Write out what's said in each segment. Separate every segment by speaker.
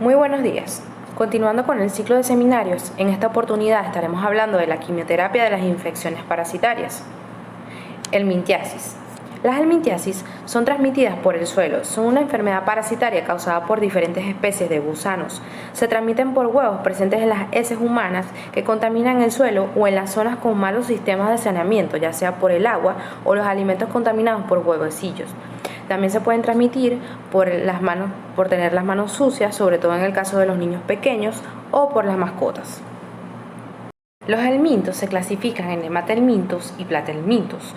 Speaker 1: Muy buenos días. Continuando con el ciclo de seminarios, en esta oportunidad estaremos hablando de la quimioterapia de las infecciones parasitarias. Helmintiasis. Las helmintiasis son transmitidas por el suelo. Son una enfermedad parasitaria causada por diferentes especies de gusanos. Se transmiten por huevos presentes en las heces humanas que contaminan el suelo o en las zonas con malos sistemas de saneamiento, ya sea por el agua o los alimentos contaminados por huevecillos. También se pueden transmitir por tener las manos sucias, sobre todo en el caso de los niños pequeños o por las mascotas. Los helmintos se clasifican en nematelmintos y platelmintos.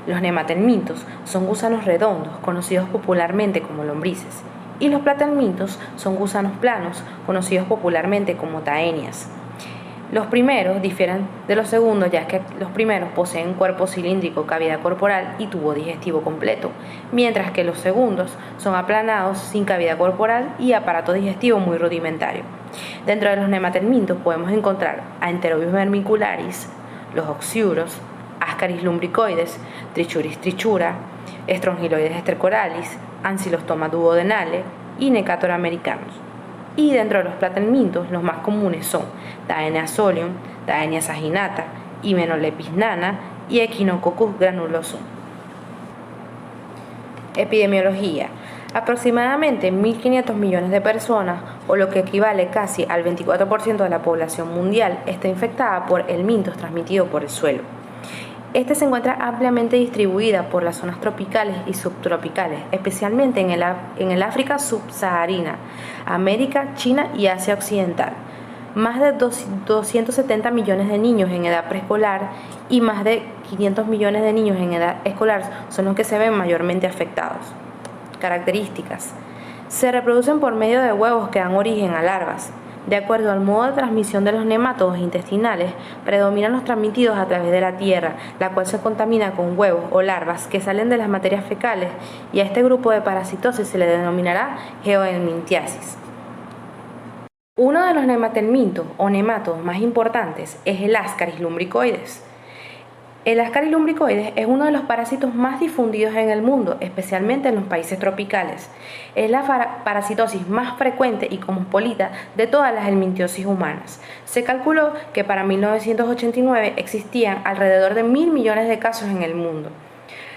Speaker 1: Los nematelmintos son gusanos redondos, conocidos popularmente como lombrices, y los platelmintos son gusanos planos, conocidos popularmente como taenias. Los primeros difieren de los segundos, ya que los primeros poseen cuerpo cilíndrico, cavidad corporal y tubo digestivo completo, mientras que los segundos son aplanados, sin cavidad corporal y aparato digestivo muy rudimentario. Dentro de los nematelmintos podemos encontrar a Enterobius vermicularis, los oxiuros, Ascaris lumbricoides, Trichuris trichura, Strongyloides stercoralis, Ancylostoma duodenale y Necator americanus. Y dentro de los platelmintos, los más comunes son Taenia solium, Taenia saginata, Hymenelepis nana y Echinococcus granulosum. Epidemiología. Aproximadamente 1.500 millones de personas, o lo que equivale casi al 24% de la población mundial, está infectada por helmintos transmitidos por el suelo. Este se encuentra ampliamente distribuida por las zonas tropicales y subtropicales, especialmente en el África subsahariana, América, China y Asia Occidental. Más de 270 millones de niños en edad preescolar y más de 500 millones de niños en edad escolar son los que se ven mayormente afectados. Características. Se reproducen por medio de huevos que dan origen a larvas. De acuerdo al modo de transmisión de los nemátodos intestinales, predominan los transmitidos a través de la tierra, la cual se contamina con huevos o larvas que salen de las materias fecales, y a este grupo de parasitosis se le denominará geohelmintiasis. Uno de los nematelmintos o nemátodos más importantes es el Ascaris lumbricoides. El Ascaris lumbricoides es uno de los parásitos más difundidos en el mundo, especialmente en los países tropicales. Es la parasitosis más frecuente y cosmopolita de todas las helmintiosis humanas. Se calculó que para 1989 existían alrededor de 1.000 millones de casos en el mundo.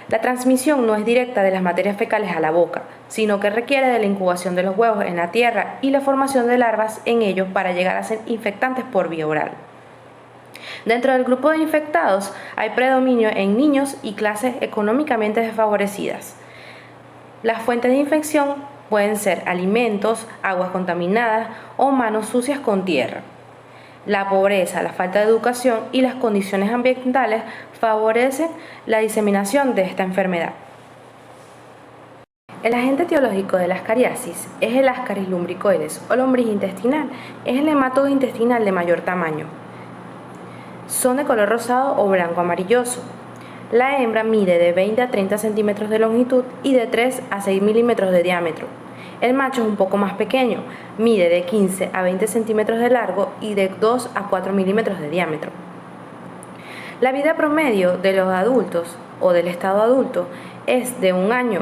Speaker 1: La transmisión no es directa de las materias fecales a la boca, sino que requiere de la incubación de los huevos en la tierra y la formación de larvas en ellos para llegar a ser infectantes por vía oral. Dentro del grupo de infectados hay predominio en niños y clases económicamente desfavorecidas. Las fuentes de infección pueden ser alimentos, aguas contaminadas o manos sucias con tierra. La pobreza, la falta de educación y las condiciones ambientales favorecen la diseminación de esta enfermedad. El agente etiológico de la ascariasis es el Ascaris lumbricoides o lombriz intestinal. Es el nemátodo intestinal de mayor tamaño. Son de color rosado o blanco amarilloso. La hembra mide de 20 a 30 centímetros de longitud y de 3 a 6 milímetros de diámetro. El macho es un poco más pequeño, mide de 15 a 20 centímetros de largo y de 2 a 4 milímetros de diámetro. La vida promedio de los adultos o del estado adulto es de 1 año,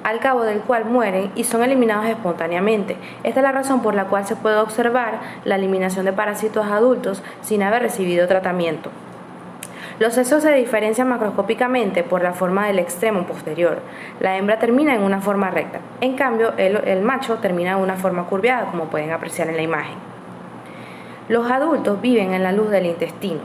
Speaker 1: al cabo del cual mueren y son eliminados espontáneamente. Esta es la razón por la cual se puede observar la eliminación de parásitos adultos sin haber recibido tratamiento. Los sexos se diferencian macroscópicamente por la forma del extremo posterior. La hembra termina en una forma recta, en cambio el macho termina en una forma curveada, como pueden apreciar en la imagen. Los adultos viven en la luz del intestino.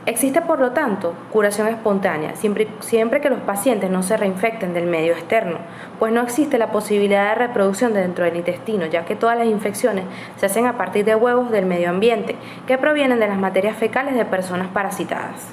Speaker 1: Existe, por lo tanto, curación espontánea, siempre que los pacientes no se reinfecten del medio externo, pues no existe la posibilidad de reproducción dentro del intestino, ya que todas las infecciones se hacen a partir de huevos del medio ambiente, que provienen de las materias fecales de personas parasitadas.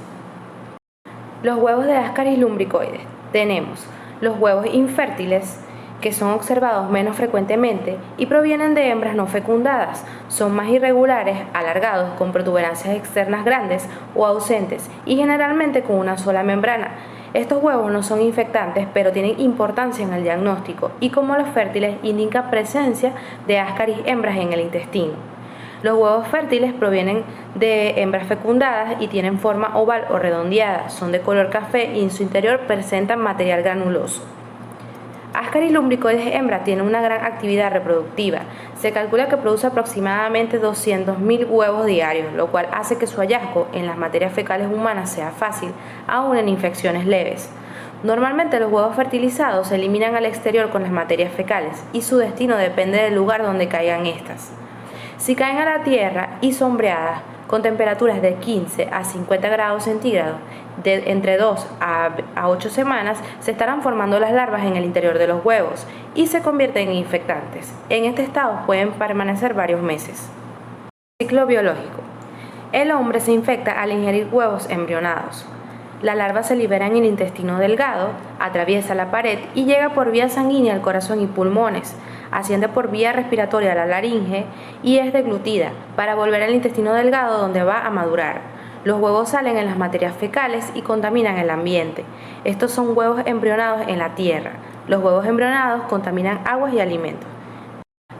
Speaker 1: Los huevos de Ascaris lumbricoides. Tenemos los huevos infértiles, que son observados menos frecuentemente y provienen de hembras no fecundadas. Son más irregulares, alargados, con protuberancias externas grandes o ausentes y generalmente con una sola membrana. Estos huevos no son infectantes, pero tienen importancia en el diagnóstico y, como los fértiles, indican presencia de Ascaris hembras en el intestino. Los huevos fértiles provienen de hembras fecundadas y tienen forma oval o redondeada, son de color café y en su interior presentan material granuloso. Ascaris lumbricoides hembra tiene una gran actividad reproductiva. Se calcula que produce aproximadamente 200.000 huevos diarios, lo cual hace que su hallazgo en las materias fecales humanas sea fácil, aún en infecciones leves. Normalmente los huevos fertilizados se eliminan al exterior con las materias fecales y su destino depende del lugar donde caigan estas. Si caen a la tierra y sombreadas, con temperaturas de 15 a 50 grados centígrados, de entre 2 a 8 semanas, se estarán formando las larvas en el interior de los huevos y se convierten en infectantes. En este estado pueden permanecer varios meses. Ciclo biológico. El hombre se infecta al ingerir huevos embrionados. La larva se libera en el intestino delgado, atraviesa la pared y llega por vía sanguínea al corazón y pulmones, asciende por vía respiratoria a la laringe y es deglutida para volver al intestino delgado donde va a madurar. Los huevos salen en las materias fecales y contaminan el ambiente. Estos son huevos embrionados en la tierra. Los huevos embrionados contaminan aguas y alimentos.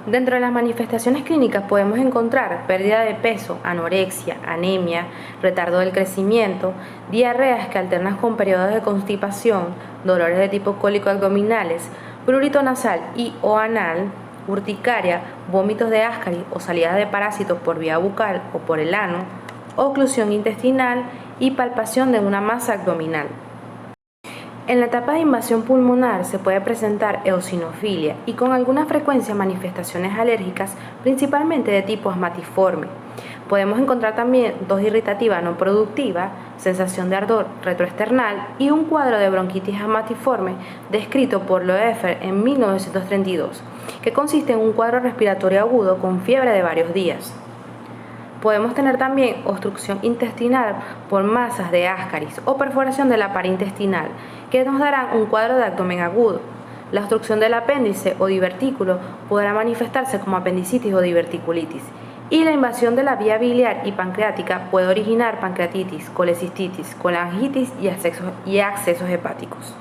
Speaker 1: Dentro de las manifestaciones clínicas podemos encontrar pérdida de peso, anorexia, anemia, retardo del crecimiento, diarreas que alternan con periodos de constipación, dolores de tipo cólico abdominales, prurito nasal y o anal, urticaria, vómitos de Ascaris o salidas de parásitos por vía bucal o por el ano, oclusión intestinal y palpación de una masa abdominal. En la etapa de invasión pulmonar se puede presentar eosinofilia y con alguna frecuencia manifestaciones alérgicas, principalmente de tipo asmatiforme. Podemos encontrar también tos irritativa no productiva, sensación de ardor retroesternal y un cuadro de bronquitis asmatiforme descrito por Loeffler en 1932, que consiste en un cuadro respiratorio agudo con fiebre de varios días. Podemos tener también obstrucción intestinal por masas de Ascaris o perforación de la pared intestinal, que nos darán un cuadro de abdomen agudo. La obstrucción del apéndice o divertículo podrá manifestarse como apendicitis o diverticulitis. Y la invasión de la vía biliar y pancreática puede originar pancreatitis, colecistitis, colangitis y accesos hepáticos.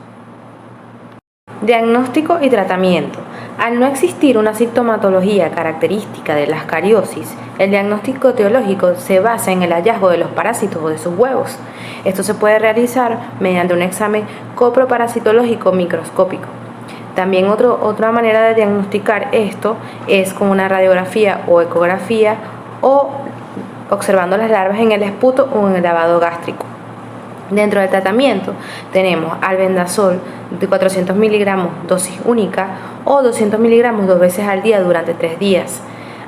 Speaker 1: Diagnóstico y tratamiento. Al no existir una sintomatología característica de la ascariosis, el diagnóstico etiológico se basa en el hallazgo de los parásitos o de sus huevos. Esto se puede realizar mediante un examen coproparasitológico microscópico. También otra manera de diagnosticar esto es con una radiografía o ecografía o observando las larvas en el esputo o en el lavado gástrico. Dentro del tratamiento tenemos albendazol de 400 miligramos dosis única o 200 miligramos 2 veces al día durante 3 días.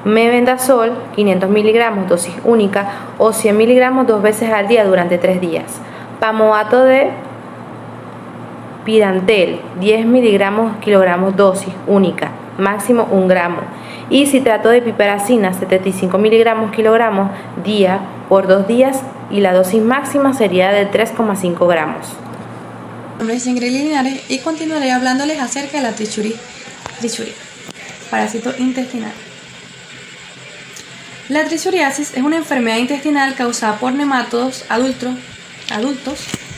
Speaker 1: Mebendazol 500 miligramos dosis única o 100 miligramos 2 veces al día durante 3 días. Pamoato de pirantel 10 miligramos kilogramos dosis única, máximo 1 gramo. Y citrato de piperacina 75 miligramos kilogramos día por 2 días y la dosis máxima sería de 3,5 gramos.
Speaker 2: Mi nombre es Ingrid Linares y continuaré hablándoles acerca de la trichuria, parásito intestinal. La trichuriasis es una enfermedad intestinal causada por nematodos adultos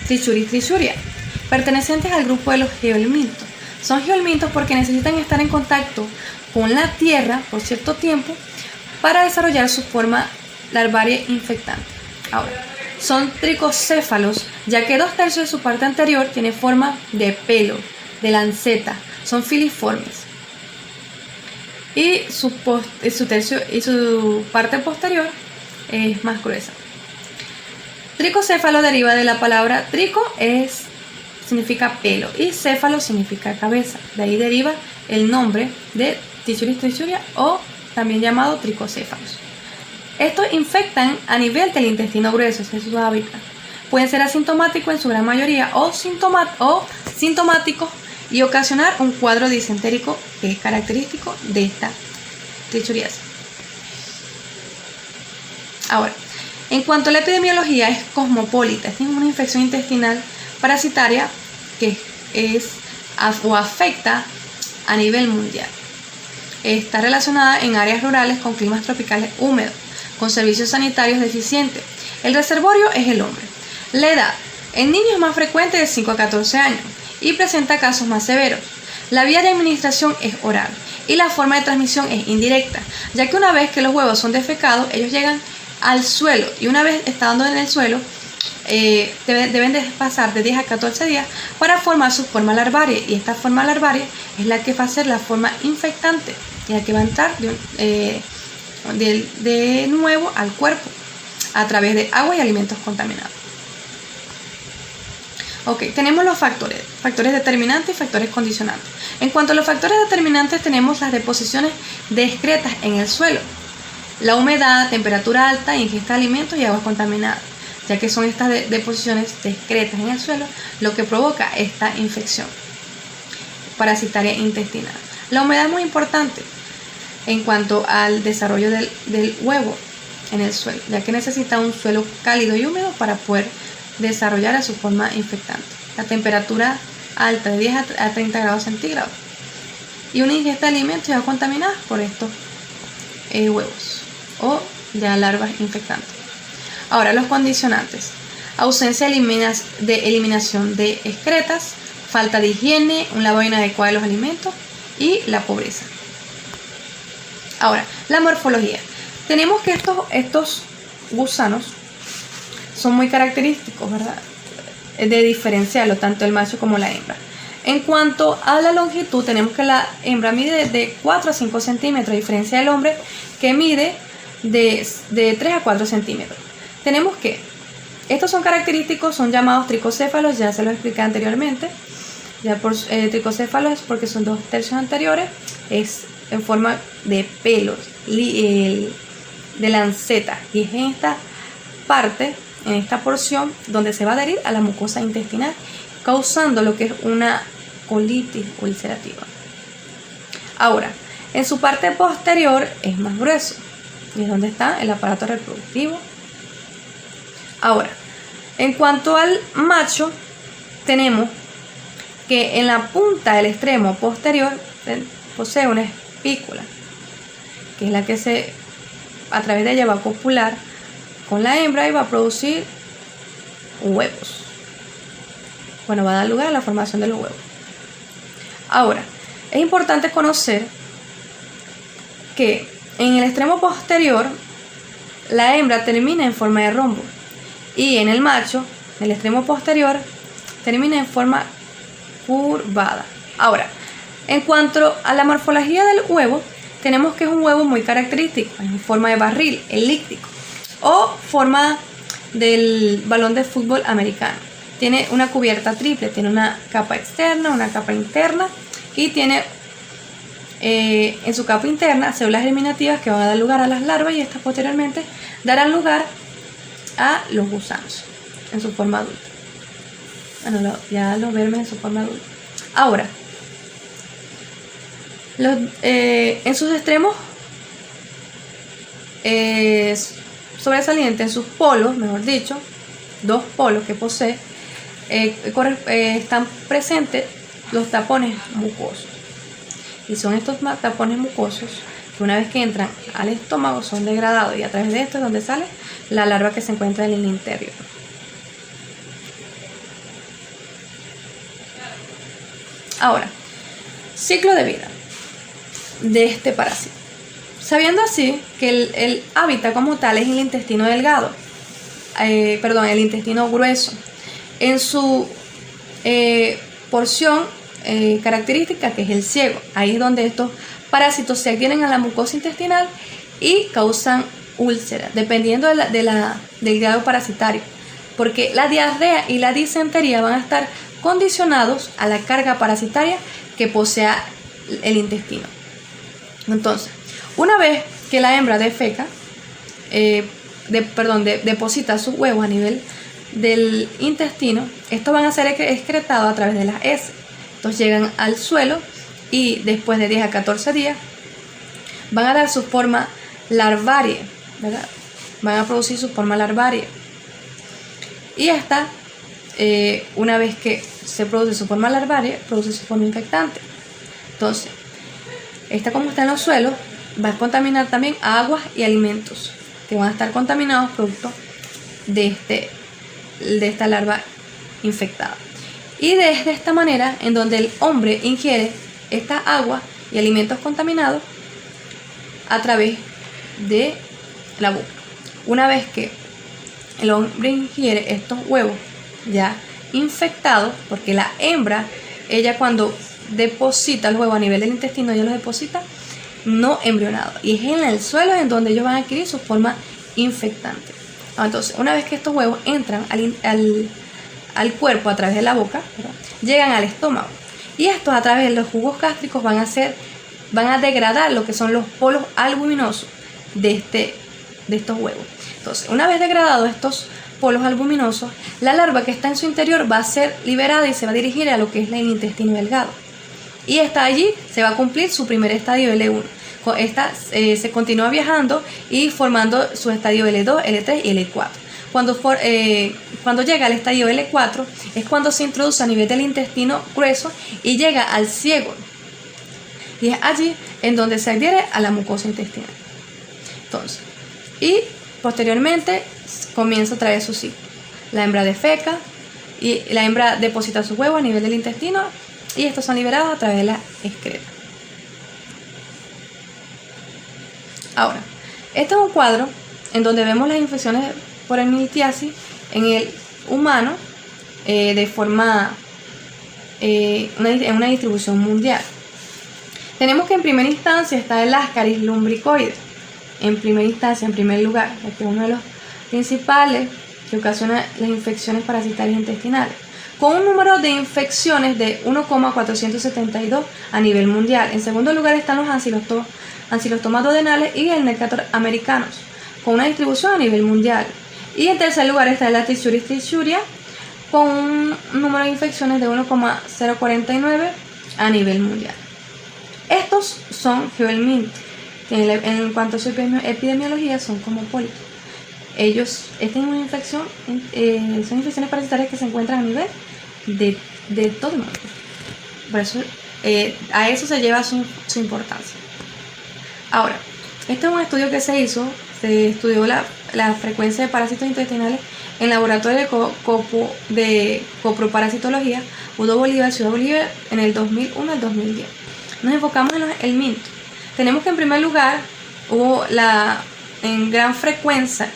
Speaker 2: trichuria, pertenecientes al grupo de los geohelmintos. Son geohelmintos porque necesitan estar en contacto con la tierra por cierto tiempo para desarrollar su forma larvaria infectante. Ahora, son tricocéfalos, ya que 2/3 de su parte anterior tiene forma de pelo, de lanceta, son filiformes. Y su parte posterior es más gruesa. Tricocéfalo deriva de la palabra trico, significa pelo, y céfalo significa cabeza. De ahí deriva el nombre de trichuria o también llamado tricocéfalos. Estos infectan a nivel del intestino grueso, ese es su hábitat. Pueden ser asintomáticos en su gran mayoría o sintomáticos y ocasionar un cuadro disentérico que es característico de esta trichuriasis. Ahora, en cuanto a la epidemiología, es cosmopolita. Es una infección intestinal parasitaria que afecta a nivel mundial. Está relacionada en áreas rurales con climas tropicales húmedos, con servicios sanitarios deficientes. El reservorio es el hombre. La edad. En niños es más frecuente de 5 a 14 años y presenta casos más severos. La vía de administración es oral y la forma de transmisión es indirecta, ya que una vez que los huevos son defecados, ellos llegan al suelo y una vez estando en el suelo deben de pasar de 10 a 14 días para formar su forma larvaria, y esta forma larvaria es la que va a ser la forma infectante y la que va a entrar de nuevo al cuerpo a través de agua y alimentos contaminados. Ok, tenemos los factores determinantes y factores condicionantes. En cuanto a los factores determinantes, tenemos las deposiciones de excretas en el suelo, la humedad, temperatura alta, ingesta de alimentos y aguas contaminadas, ya que son estas deposiciones de excretas en el suelo lo que provoca esta infección parasitaria intestinal. La humedad es muy importante en cuanto al desarrollo del huevo en el suelo, ya que necesita un suelo cálido y húmedo para poder desarrollar a su forma infectante. La temperatura alta de 10 a 30 grados centígrados y una ingesta de alimentos ya contaminados por estos huevos o ya larvas infectantes. Ahora, los condicionantes: ausencia de eliminación de excretas, falta de higiene, un lavado inadecuado de los alimentos y la pobreza. Ahora, la morfología. Tenemos que estos gusanos son muy característicos, ¿verdad? De diferenciarlo tanto el macho como la hembra. En cuanto a la longitud, tenemos que la hembra mide de 4 a 5 centímetros, a diferencia del hombre que mide de 3 a 4 centímetros. Tenemos que estos son característicos, son llamados tricocéfalos, ya se los expliqué anteriormente. Ya por tricocéfalos es porque son 2/3 anteriores, es en forma de pelos, de lanceta, y es en esta parte, en esta porción, donde se va a adherir a la mucosa intestinal, causando lo que es una colitis ulcerativa. Ahora, en su parte posterior es más grueso, y es donde está el aparato reproductivo. Ahora, en cuanto al macho, tenemos que en la punta del extremo posterior posee una espícula, que es la que a través de ella va a copular con la hembra y va a producir huevos. Bueno, va a dar lugar a la formación de los huevos. Ahora, es importante conocer que en el extremo posterior la hembra termina en forma de rombo y en el macho, en el extremo posterior, termina en forma curvada. Ahora, en cuanto a la morfología del huevo, tenemos que es un huevo muy característico, en forma de barril, elíptico, o forma del balón de fútbol americano. Tiene una cubierta triple, tiene una capa externa, una capa interna, y tiene en su capa interna células germinativas que van a dar lugar a las larvas, y estas posteriormente darán lugar a los gusanos en su forma adulta. Bueno, ya los vermes en su forma adulta. Ahora, en sus extremos sobresalientes, en sus polos, mejor dicho, 2 polos que posee, están presentes los tapones mucosos. Y son estos tapones mucosos que una vez que entran al estómago son degradados, y a través de esto es donde sale la larva que se encuentra en el interior. Ahora, ciclo de vida de este parásito. Sabiendo así que el hábitat como tal es el intestino delgado, el intestino grueso, en su porción característica, que es el ciego. Ahí es donde estos parásitos se adhieren a la mucosa intestinal y causan úlceras, dependiendo del grado parasitario, porque la diarrea y la disentería van a estar condicionados a la carga parasitaria que posea el intestino. Entonces, una vez que la hembra defeca, deposita sus huevos a nivel del intestino, estos van a ser excretados a través de las heces. Estos llegan al suelo y después de 10 a 14 días van a dar su forma larvaria, ¿verdad? Van a producir su forma larvaria. Y esta, una vez que se produce su forma larvaria, produce su forma infectante. Entonces, esta, como está en los suelos, va a contaminar también aguas y alimentos que van a estar contaminados producto de esta larva infectada. Y de esta manera, en donde el hombre ingiere esta agua y alimentos contaminados a través de la boca. Una vez que el hombre ingiere estos huevos ya infectados, porque la hembra, ella cuando deposita el huevo a nivel del intestino, ella los deposita no embrionado, y es en el suelo en donde ellos van a adquirir su forma infectante. Entonces, una vez que estos huevos entran al cuerpo a través de la boca, ¿verdad?, llegan al estómago, y estos a través de los jugos gástricos van a degradar lo que son los polos albuminosos de estos huevos. Entonces, una vez degradados estos polos albuminosos, la larva que está en su interior va a ser liberada y se va a dirigir a lo que es el intestino delgado. Y está allí, se va a cumplir su primer estadio L1. Esta se continúa viajando y formando su estadio L2, L3 y L4. Cuando llega al estadio L4 es cuando se introduce a nivel del intestino grueso y llega al ciego. Y es allí en donde se adhiere a la mucosa intestinal. Entonces, y posteriormente comienza a traer su ciclo. La hembra defeca y la hembra deposita sus huevos a nivel del intestino y estos son liberados a través de la excreta. Ahora, este es un cuadro en donde vemos las infecciones por hemilitiasis en el humano de forma en una distribución mundial. Tenemos que en primera instancia está el Ascaris lumbricoides. En primera instancia, en primer lugar, que es uno de los principales que ocasiona las infecciones parasitarias intestinales, con un número de infecciones de 1,472 a nivel mundial. En segundo lugar están los ancilostomas duodenales y el Necator americanos, con una distribución a nivel mundial. Y en tercer lugar está la Trichuris trichuria, con un número de infecciones de 1,049 a nivel mundial. Estos son Geoelmint, que en cuanto a su epidemiología son como pólipos. Ellos, esta es una infección, son infecciones parasitarias que se encuentran a nivel de todo el mundo. Por eso, a eso se lleva su importancia. Ahora, este es un estudio que se hizo, se estudió la frecuencia de parásitos intestinales en laboratorio de coproparasitología, Udo Bolívar, Ciudad Bolívar, en el 2001 al 2010. Nos enfocamos en los helmintos. Tenemos que en primer lugar hubo en gran frecuencia,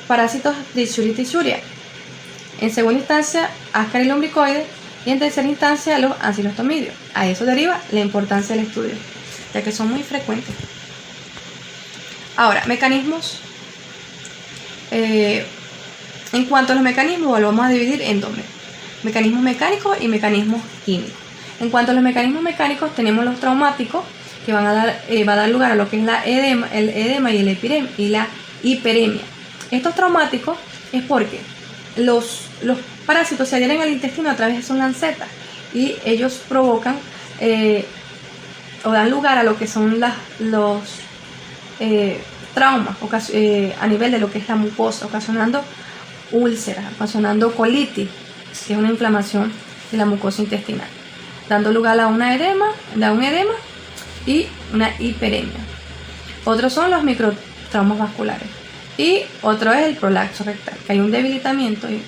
Speaker 2: parásitos de Trichuria. En segunda instancia, Ascaris lumbricoides y en tercera instancia los ancilostomidios. A eso deriva la importancia del estudio, ya que son muy frecuentes. Ahora, mecanismos. En cuanto a los mecanismos, lo vamos a dividir en dos: mecanismos mecánicos y mecanismos químicos. En cuanto a los mecanismos mecánicos, tenemos los traumáticos, que va a dar lugar a lo que es el edema y la hiperemia. Estos traumáticos es porque los parásitos se adhieren al intestino a través de sus lancetas y ellos provocan o dan lugar a lo que son los traumas a nivel de lo que es la mucosa, ocasionando úlceras, ocasionando colitis, que es una inflamación de la mucosa intestinal, dando lugar a un edema y una hiperemia. Otros son los microtraumas vasculares y otro es el prolapso rectal, que hay un debilitamiento y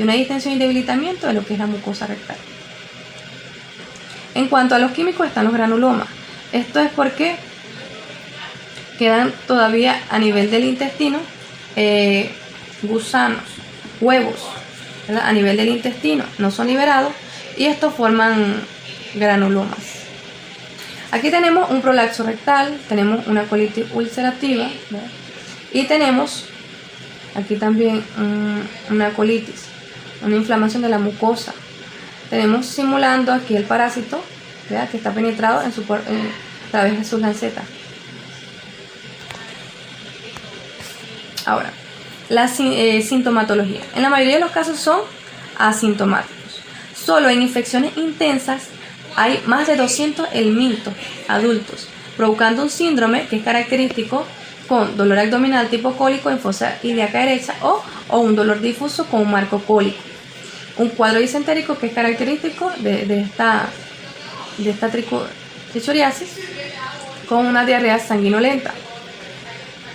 Speaker 2: una distensión y debilitamiento de lo que es la mucosa rectal. En cuanto a los químicos están los granulomas. Esto es porque quedan todavía a nivel del intestino gusanos, huevos, ¿verdad?, a nivel del intestino, no son liberados y estos forman granulomas. Aquí tenemos un prolapso rectal, tenemos una colitis ulcerativa, ¿verdad?, y tenemos aquí también una colitis, una inflamación de la mucosa. Tenemos simulando aquí el parásito, ¿verdad?, que está penetrado a través de sus lancetas. Ahora, la sintomatología. En la mayoría de los casos son asintomáticos. Solo en infecciones intensas hay más de 200 helmintos adultos, provocando un síndrome que es característico con dolor abdominal tipo cólico en fosa ilíaca derecha o un dolor difuso con un marco cólico. Un cuadro disentérico que es característico de esta trichuriasis con una diarrea sanguinolenta.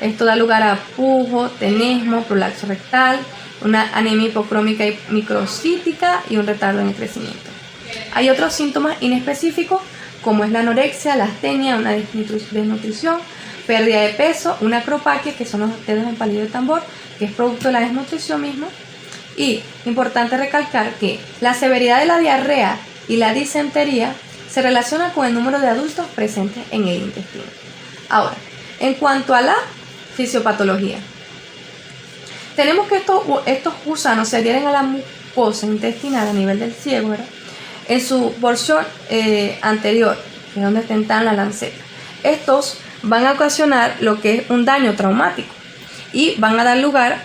Speaker 2: Esto da lugar a pujo, tenesmo, prolapso rectal, una anemia hipocrómica y microcítica y un retardo en el crecimiento. Hay otros síntomas inespecíficos como es la anorexia, la astenia, una desnutrición, pérdida de peso, una acropaquia, que son los dedos en palillo de tambor, que es producto de la desnutrición misma. Y importante recalcar que la severidad de la diarrea y la disentería se relaciona con el número de adultos presentes en el intestino. Ahora, en cuanto a la fisiopatología, tenemos que estos gusanos se adhieren a la mucosa intestinal a nivel del ciego, ¿verdad?, en su porción anterior, que es donde está la lanceta. Estos van a ocasionar lo que es un daño traumático y van a dar lugar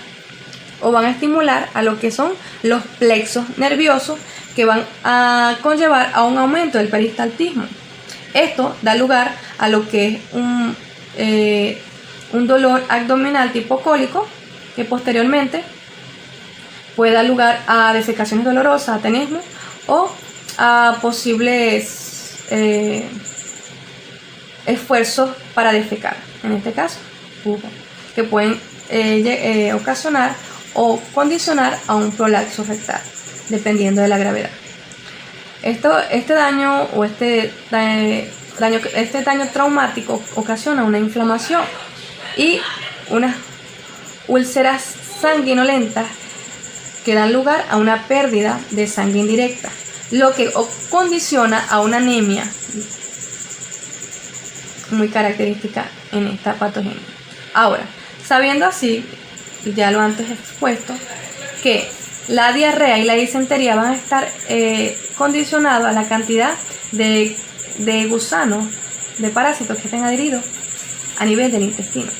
Speaker 2: o van a estimular a lo que son los plexos nerviosos, que van a conllevar a un aumento del peristaltismo. Esto da lugar a lo que es un dolor abdominal tipo cólico, que posteriormente puede dar lugar a defecaciones dolorosas, a tenesmo o a posibles esfuerzos para defecar, en este caso pujo, que pueden ocasionar o condicionar a un prolapso rectal, dependiendo de la gravedad. Este daño traumático ocasiona una inflamación y unas úlceras sanguinolentas que dan lugar a una pérdida de sangre indirecta, lo que condiciona a una anemia muy característica en esta patogenia. Ahora, sabiendo así, ya lo antes expuesto, que la diarrea y la disentería van a estar condicionados a la cantidad de gusanos, de parásitos que estén adheridos a nivel del intestino.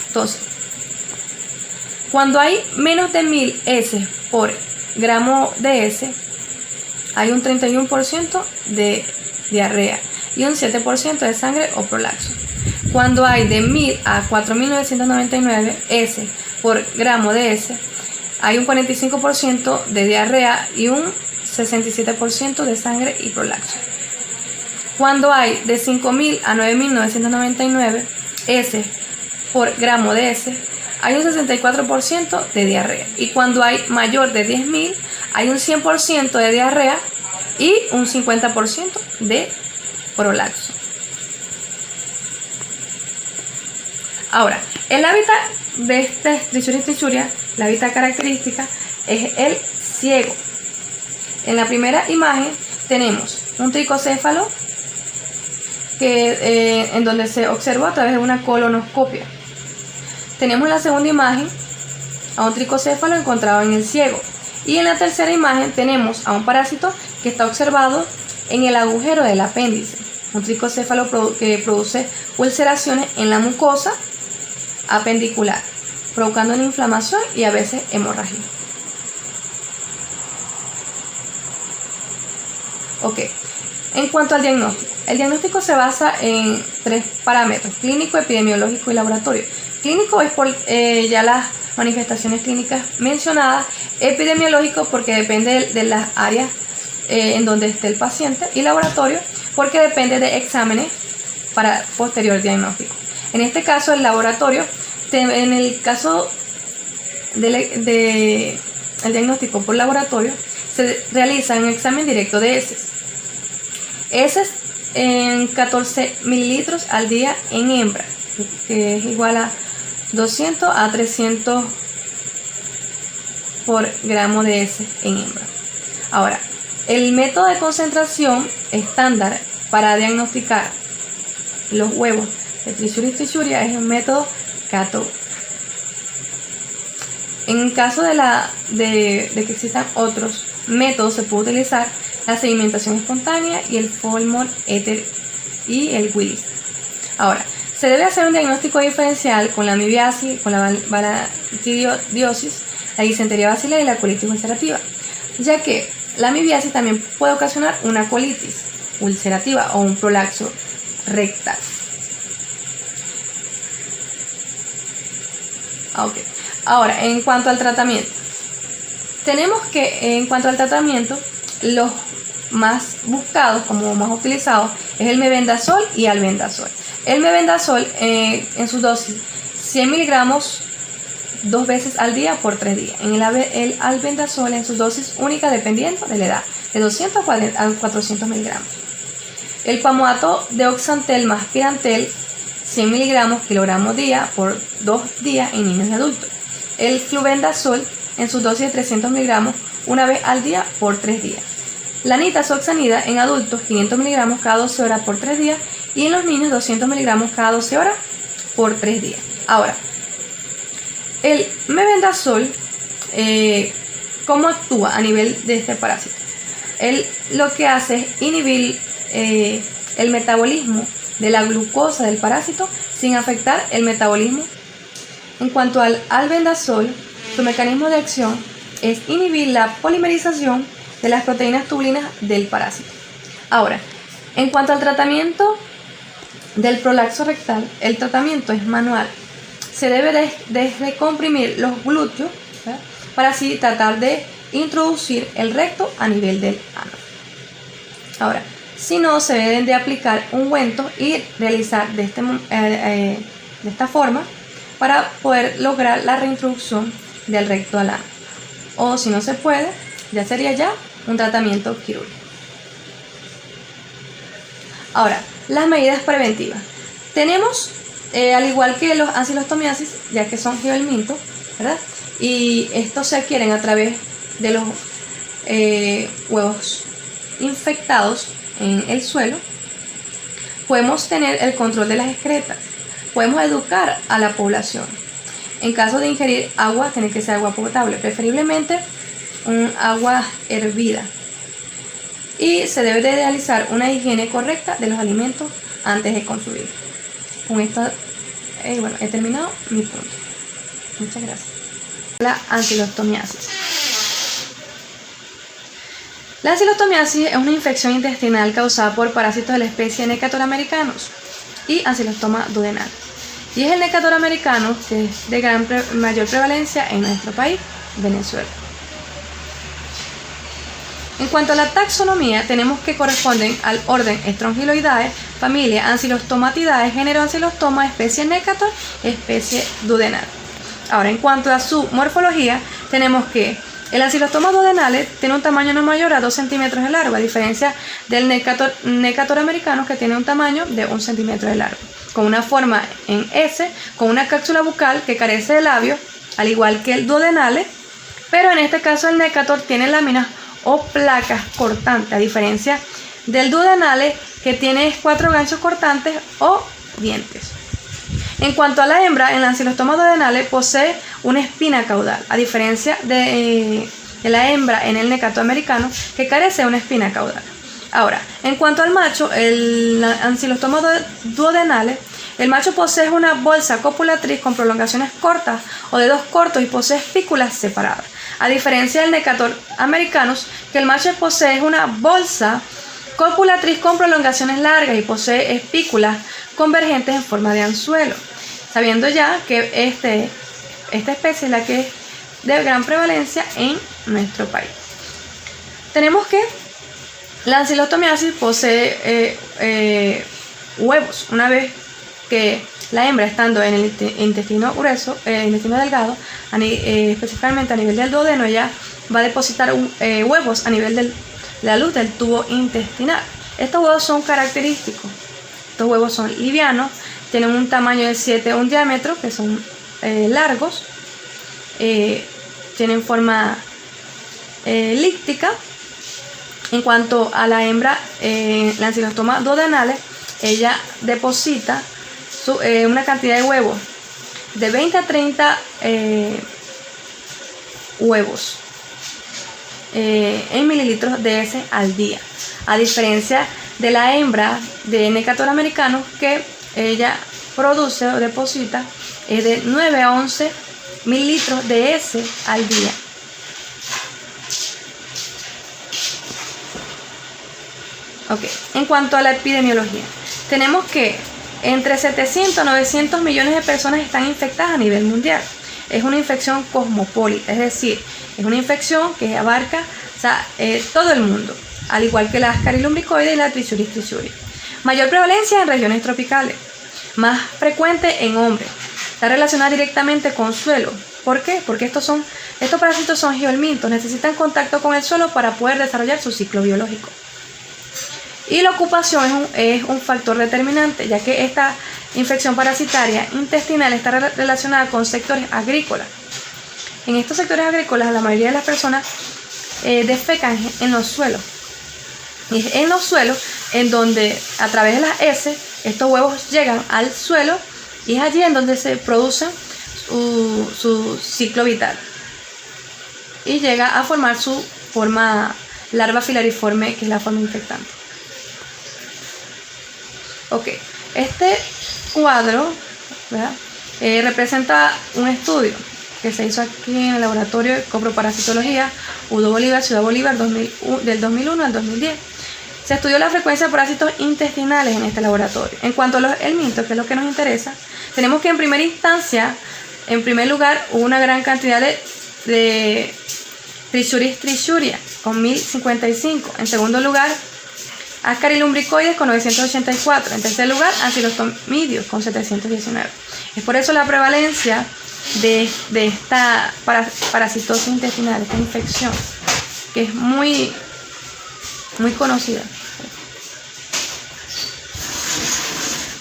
Speaker 2: Entonces, cuando hay menos de 1000 heces por gramo de heces, hay un 31% de diarrea y un 7% de sangre o prolapso. Cuando hay de 1000 a 4999 heces por gramo de heces, hay un 45% de diarrea y un 67% de sangre y prolapso. Cuando hay de 5000 a 9999 heces por gramo de heces, hay un 64% de diarrea. Y cuando hay mayor de 10.000, hay un 100% de diarrea y un 50% de prolapso. Ahora, el hábitat de esta Trichuria, la hábitat característica, es el ciego. En la primera imagen tenemos un tricocéfalo en donde se observó a través de una colonoscopia. Tenemos en la segunda imagen a un tricocéfalo encontrado en el ciego. Y en la tercera imagen tenemos a un parásito que está observado en el agujero del apéndice. Un tricocéfalo que produce ulceraciones en la mucosa apendicular, provocando una inflamación y a veces hemorragia. Ok, en cuanto al diagnóstico, el diagnóstico se basa en 3 parámetros: clínico, epidemiológico y laboratorio. Clínico es por ya las manifestaciones clínicas mencionadas, epidemiológico porque depende de las áreas en donde esté el paciente, y laboratorio porque depende de exámenes para posterior diagnóstico. En este caso, el laboratorio, en el caso del diagnóstico por laboratorio, se realiza un examen directo de heces. Heces en 14 mililitros al día en hembra, que es igual a 200 a 300 por gramo de heces en hembra. Ahora, el método de concentración estándar para diagnosticar los huevos de Trichuria es el método Cato. En caso de que existan otros métodos, se puede utilizar la sedimentación espontánea y el Folmor Ether y el Willis. Ahora, se debe hacer un diagnóstico diferencial con la amibiasis, con la balantidiosis, la disentería baciliar y la colitis ulcerativa, ya que la amibiasis también puede ocasionar una colitis ulcerativa o un prolapso rectal. Okay. Ahora, en cuanto al tratamiento, tenemos que en cuanto al tratamiento, los más buscados, como más utilizados, es el mebendazol y albendazol. El mebendazol en sus dosis 100 miligramos 2 veces al día por 3 días. En el albendazol en sus dosis únicas dependiendo de la edad, de 200 a 400 miligramos. El pamoato de oxantel más pirantel 100 miligramos kilogramo día por 2 días en niños y adultos. El flubendazol en su dosis de 300 miligramos una vez al día por 3 días. La nitazoxanida en adultos 500 miligramos cada 12 horas por 3 días y en los niños 200 miligramos cada 12 horas por 3 días. Ahora, el mebendazol, ¿cómo actúa a nivel de este parásito? Él lo que hace es inhibir el metabolismo de la glucosa del parásito sin afectar el metabolismo. En cuanto al albendazol, su mecanismo de acción es inhibir la polimerización de las proteínas tubulinas del parásito. Ahora, en cuanto al tratamiento del prolapso rectal, el tratamiento es manual. Se debe de comprimir los glúteos, ¿verdad?, para así tratar de introducir el recto a nivel del ano. Ahora, si no, se deben de aplicar ungüentos y realizar de esta forma para poder lograr la reintroducción del recto al ano. O si no se puede, ya sería ya un tratamiento quirúrgico. Ahora, las medidas preventivas. Tenemos, al igual que los ancilostomiasis, ya que son geohelmintos, ¿verdad?, y estos se adquieren a través de los huevos infectados en el suelo, podemos tener el control de las excretas, podemos educar a la población. En caso de ingerir agua, tiene que ser agua potable, preferiblemente un agua hervida. Y se debe de realizar una higiene correcta de los alimentos antes de consumir. Con esto, bueno, he terminado mi punto. Muchas gracias. La ancilostomiasis. La ancilostomiasis es una infección intestinal causada por parásitos de la especie Necator americanus y Ancylostoma duodenal. Y es el Necator americanus que es de mayor prevalencia en nuestro país, Venezuela. En cuanto a la taxonomía, tenemos que corresponden al orden Strongyloidae, familia Ancylostomatidae, género Ancylostoma, especie Necator, especie duodenal. Ahora, en cuanto a su morfología, tenemos que el Ancylostoma duodenale tiene un tamaño no mayor a 2 centímetros de largo, a diferencia del Necator americanus, que tiene un tamaño de 1 centímetro de largo, con una forma en S, con una cápsula bucal que carece de labios, al igual que el duodenale, pero en este caso el Necator tiene láminas o placas cortantes, a diferencia del duodenale, que tiene 4 ganchos cortantes o dientes. En cuanto a la hembra, el Ancylostoma duodenale posee una espina caudal, a diferencia de la hembra en el Necator americano, que carece de una espina caudal. Ahora, en cuanto al macho, el Ancylostoma duodenale, el macho posee una bolsa copulatriz con prolongaciones cortas o dedos cortos y posee espículas separadas, a diferencia del Necator americanus, que el macho posee una bolsa copulatriz con prolongaciones largas y posee espículas convergentes en forma de anzuelo. Sabiendo ya que esta especie es la que es de gran prevalencia en nuestro país. Tenemos que la ancilostomiasis posee huevos. Una vez que la hembra, estando en el intestino grueso, intestino delgado, específicamente a nivel del duodeno, ella va a depositar huevos a nivel de la luz del tubo intestinal. Estos huevos son característicos. Estos huevos son livianos, tienen un tamaño de 7, un diámetro, que son largos, tienen forma elíptica. En cuanto a la hembra, la Ancylostoma duodenale, ella deposita una cantidad de huevos de 20 a 30 huevos en mililitros de heces al día, a diferencia de la hembra de Necator americanus, que ella produce o deposita de 9 a 11 mililitros de heces al día. Okay. En cuanto a la epidemiología, tenemos que entre 700 a 900 millones de personas están infectadas a nivel mundial. Es una infección cosmopolita, es decir, es una infección que abarca todo el mundo, al igual que la Ascaris lumbricoides y la Trichuris trichuris. Mayor prevalencia en regiones tropicales, más frecuente en hombres. Está relacionada directamente con suelo. ¿Por qué? Porque estos parásitos son geohelmintos, necesitan contacto con el suelo para poder desarrollar su ciclo biológico. Y la ocupación es un factor determinante, ya que infección parasitaria intestinal está relacionada con sectores agrícolas. En estos sectores agrícolas, la mayoría de las personas defecan en los suelos. Y es en los suelos en donde, a través de las heces, estos huevos llegan al suelo y es allí en donde se produce su ciclo vital. Y llega a formar su forma larva filariforme, que es la forma infectante. Ok, este cuadro, ¿verdad? Representa un estudio que se hizo aquí en el laboratorio de coproparasitología UDO Bolívar, Ciudad Bolívar, del 2001 al 2010. Se estudió la frecuencia de parásitos intestinales en este laboratorio. En cuanto a los helmintos, que es lo que nos interesa, tenemos que en primera instancia, en primer lugar, hubo una gran cantidad de Trichuris trichuria con 1055. En segundo lugar, Ascarilumbricoides con 984. En tercer lugar, Acilostomidios con 719. Es por eso la prevalencia de esta parasitosis intestinal, esta infección, que es muy conocida.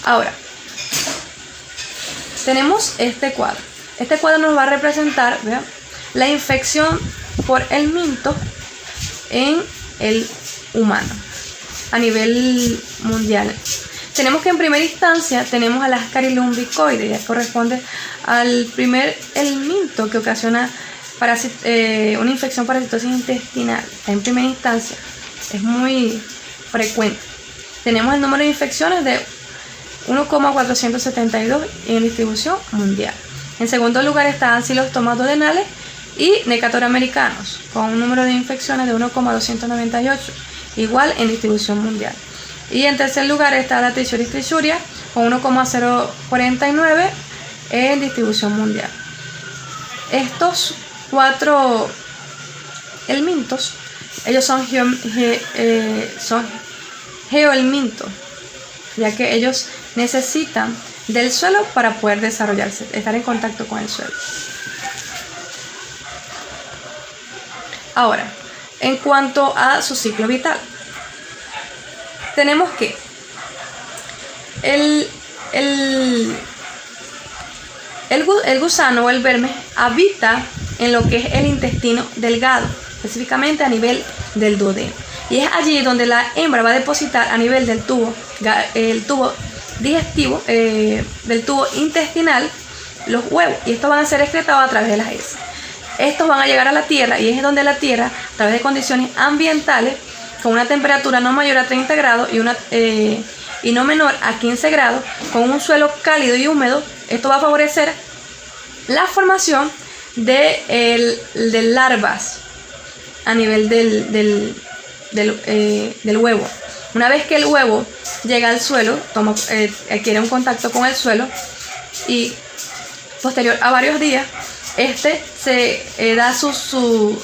Speaker 2: Ahora, tenemos este cuadro. Este cuadro nos va a representar, ¿verdad?, la infección por helminto en el humano a nivel mundial. Tenemos que en primera instancia tenemos a las Ascarilumbricoides, ya corresponde al primer helminto que ocasiona una infección parasitosis intestinal. En primera instancia es muy frecuente. Tenemos el número de infecciones de 1,472 en distribución mundial. En segundo lugar están Ancylostomos tomatodenales y Necator americanos, con un número de infecciones de 1,298, igual en distribución mundial. Y en tercer lugar está la Trichuris trichuria, con 1,049 en distribución mundial. Estos 4 helmintos, ellos son geohelmintos, ya que ellos necesitan del suelo para poder desarrollarse, estar en contacto con el suelo. Ahora, en cuanto a su ciclo vital, tenemos que el gusano o el verme habita en lo que es el intestino delgado, específicamente a nivel del duodeno. Y es allí donde la hembra va a depositar a nivel del tubo digestivo, del tubo intestinal, los huevos. Y estos van a ser excretados a través de las heces. Estos van a llegar a la tierra y es donde la tierra, a través de condiciones ambientales, con una temperatura no mayor a 30 grados y no menor a 15 grados, con un suelo cálido y húmedo, esto va a favorecer la formación de larvas a nivel del huevo. Una vez que el huevo llega al suelo, adquiere un contacto con el suelo y posterior a varios días, este se da su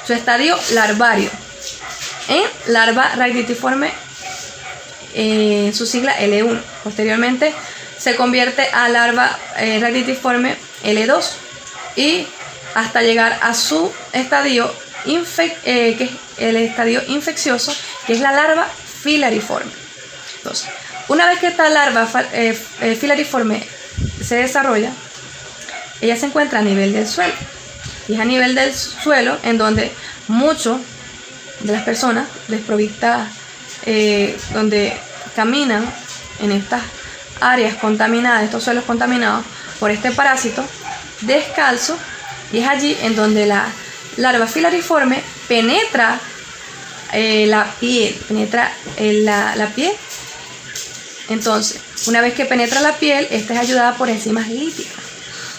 Speaker 2: estadio larvario en larva ractitiforme, su sigla L1. Posteriormente se convierte a larva ractitiforme L2 y hasta llegar a su estadio que es el estadio infeccioso, que es la larva filariforme. Entonces, una vez que esta larva filariforme se desarrolla, ella se encuentra a nivel del suelo. Y es a nivel del suelo en donde muchas de las personas desprovistas, donde caminan en estas áreas contaminadas, estos suelos contaminados por este parásito, descalzo, y es allí en donde la larva filariforme penetra la piel, la piel. Entonces, una vez que penetra la piel, esta es ayudada por enzimas líticas.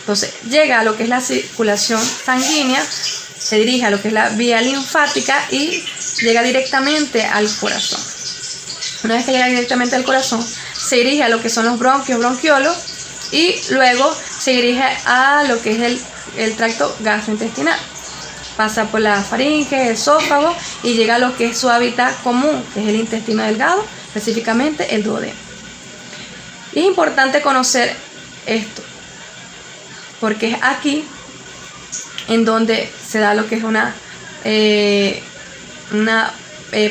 Speaker 2: Entonces, llega a lo que es la circulación sanguínea, se dirige a lo que es la vía linfática y llega directamente al corazón. Una vez que llega directamente al corazón, se dirige a lo que son los bronquios, bronquiolos, y luego se dirige a lo que es el tracto gastrointestinal. Pasa por la faringe, esófago y llega a lo que es su hábitat común, que es el intestino delgado, específicamente el duodeno. Y es importante conocer esto, porque es aquí en donde se da lo que es una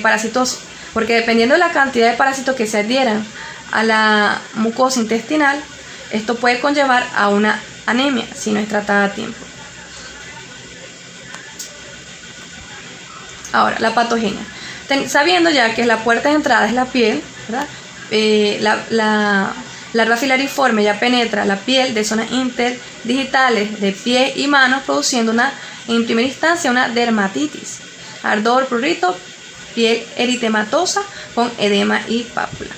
Speaker 2: parasitosis, porque dependiendo de la cantidad de parásitos que se adhieran a la mucosa intestinal, esto puede conllevar a una anemia si no es tratada a tiempo. Ahora, la patogenia. Sabiendo ya que la puerta de entrada es la piel, ¿verdad? La larva filariforme ya penetra la piel de zonas interdigitales de pie y manos, produciendo en primera instancia una dermatitis, ardor, prurito, piel eritematosa con edema y pápula.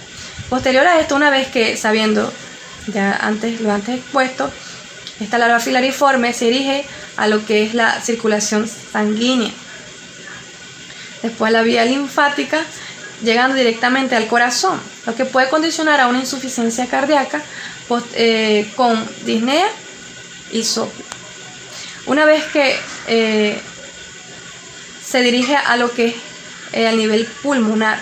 Speaker 2: Posterior a esto, una vez que sabiendo lo antes expuesto, esta larva filariforme se dirige a lo que es la circulación sanguínea, después la vía linfática, llegando directamente al corazón, lo que puede condicionar a una insuficiencia cardíaca con disnea y soplo. Una vez que se dirige a lo que es al nivel pulmonar,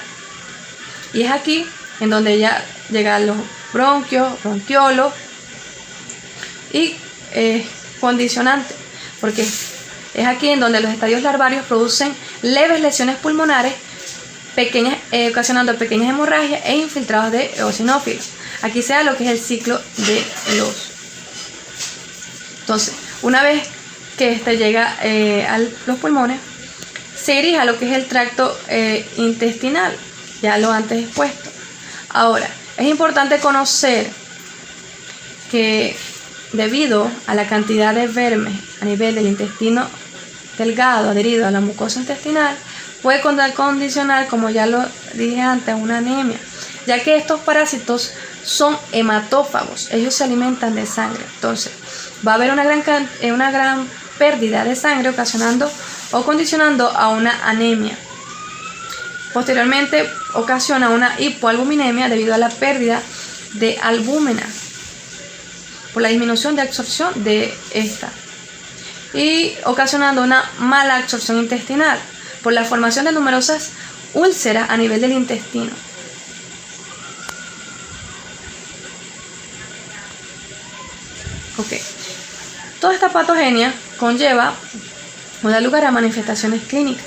Speaker 2: y es aquí en donde ya llegan los bronquios, bronquiolos y condicionante, porque es aquí en donde los estadios larvarios producen leves lesiones pulmonares, ocasionando pequeñas hemorragias e infiltrados de eosinófilos. Aquí se da lo que es el ciclo de los. Entonces, una vez que este llega a los pulmones, se dirige a lo que es el tracto intestinal, ya lo antes expuesto. Ahora, es importante conocer que debido a la cantidad de vermes a nivel del intestino delgado adherido a la mucosa intestinal, puede condicionar, como ya lo dije antes, una anemia, ya que estos parásitos son hematófagos, ellos se alimentan de sangre. Entonces, va a haber una gran pérdida de sangre ocasionando o condicionando a una anemia. Posteriormente, ocasiona una hipoalbuminemia debido a la pérdida de albúmina por la disminución de absorción de esta, y ocasionando una mala absorción intestinal por la formación de numerosas úlceras a nivel del intestino. Toda esta patogenia conlleva o da lugar a manifestaciones clínicas.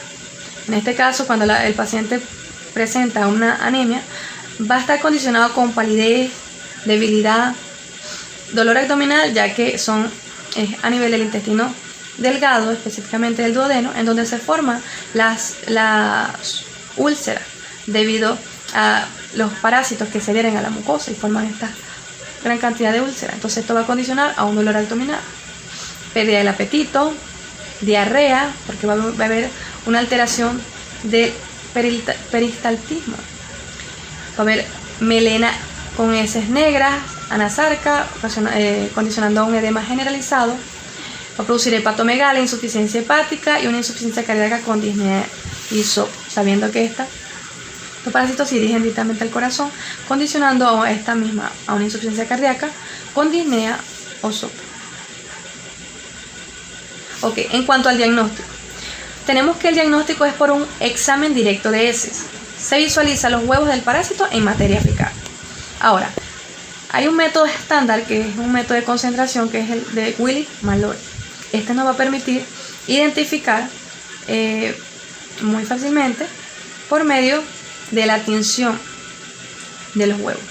Speaker 2: En este caso, cuando el paciente presenta una anemia, va a estar condicionado con palidez, debilidad, dolor abdominal, ya que son a nivel del intestino delgado, específicamente del duodeno, en donde se forman las úlceras debido a los parásitos que se adhieren a la mucosa y forman esta gran cantidad de úlceras. Entonces esto va a condicionar a un dolor abdominal, pérdida del apetito, diarrea, porque va a haber una alteración del peristaltismo, va a haber melena con heces negras, anasarca, condicionando a un edema generalizado, va a producir hepatomegalia, insuficiencia hepática y una insuficiencia cardíaca con disnea y soplo, sabiendo que los parásitos se dirigen directamente al corazón, condicionando a una insuficiencia cardíaca con disnea o soplo. En cuanto al diagnóstico, tenemos que el diagnóstico es por un examen directo de heces. Se visualiza los huevos del parásito en materia fecal. Ahora, hay un método estándar que es un método de concentración, que es el de Willis-Malloy. Este nos va a permitir identificar muy fácilmente por medio de la tinción de los huevos.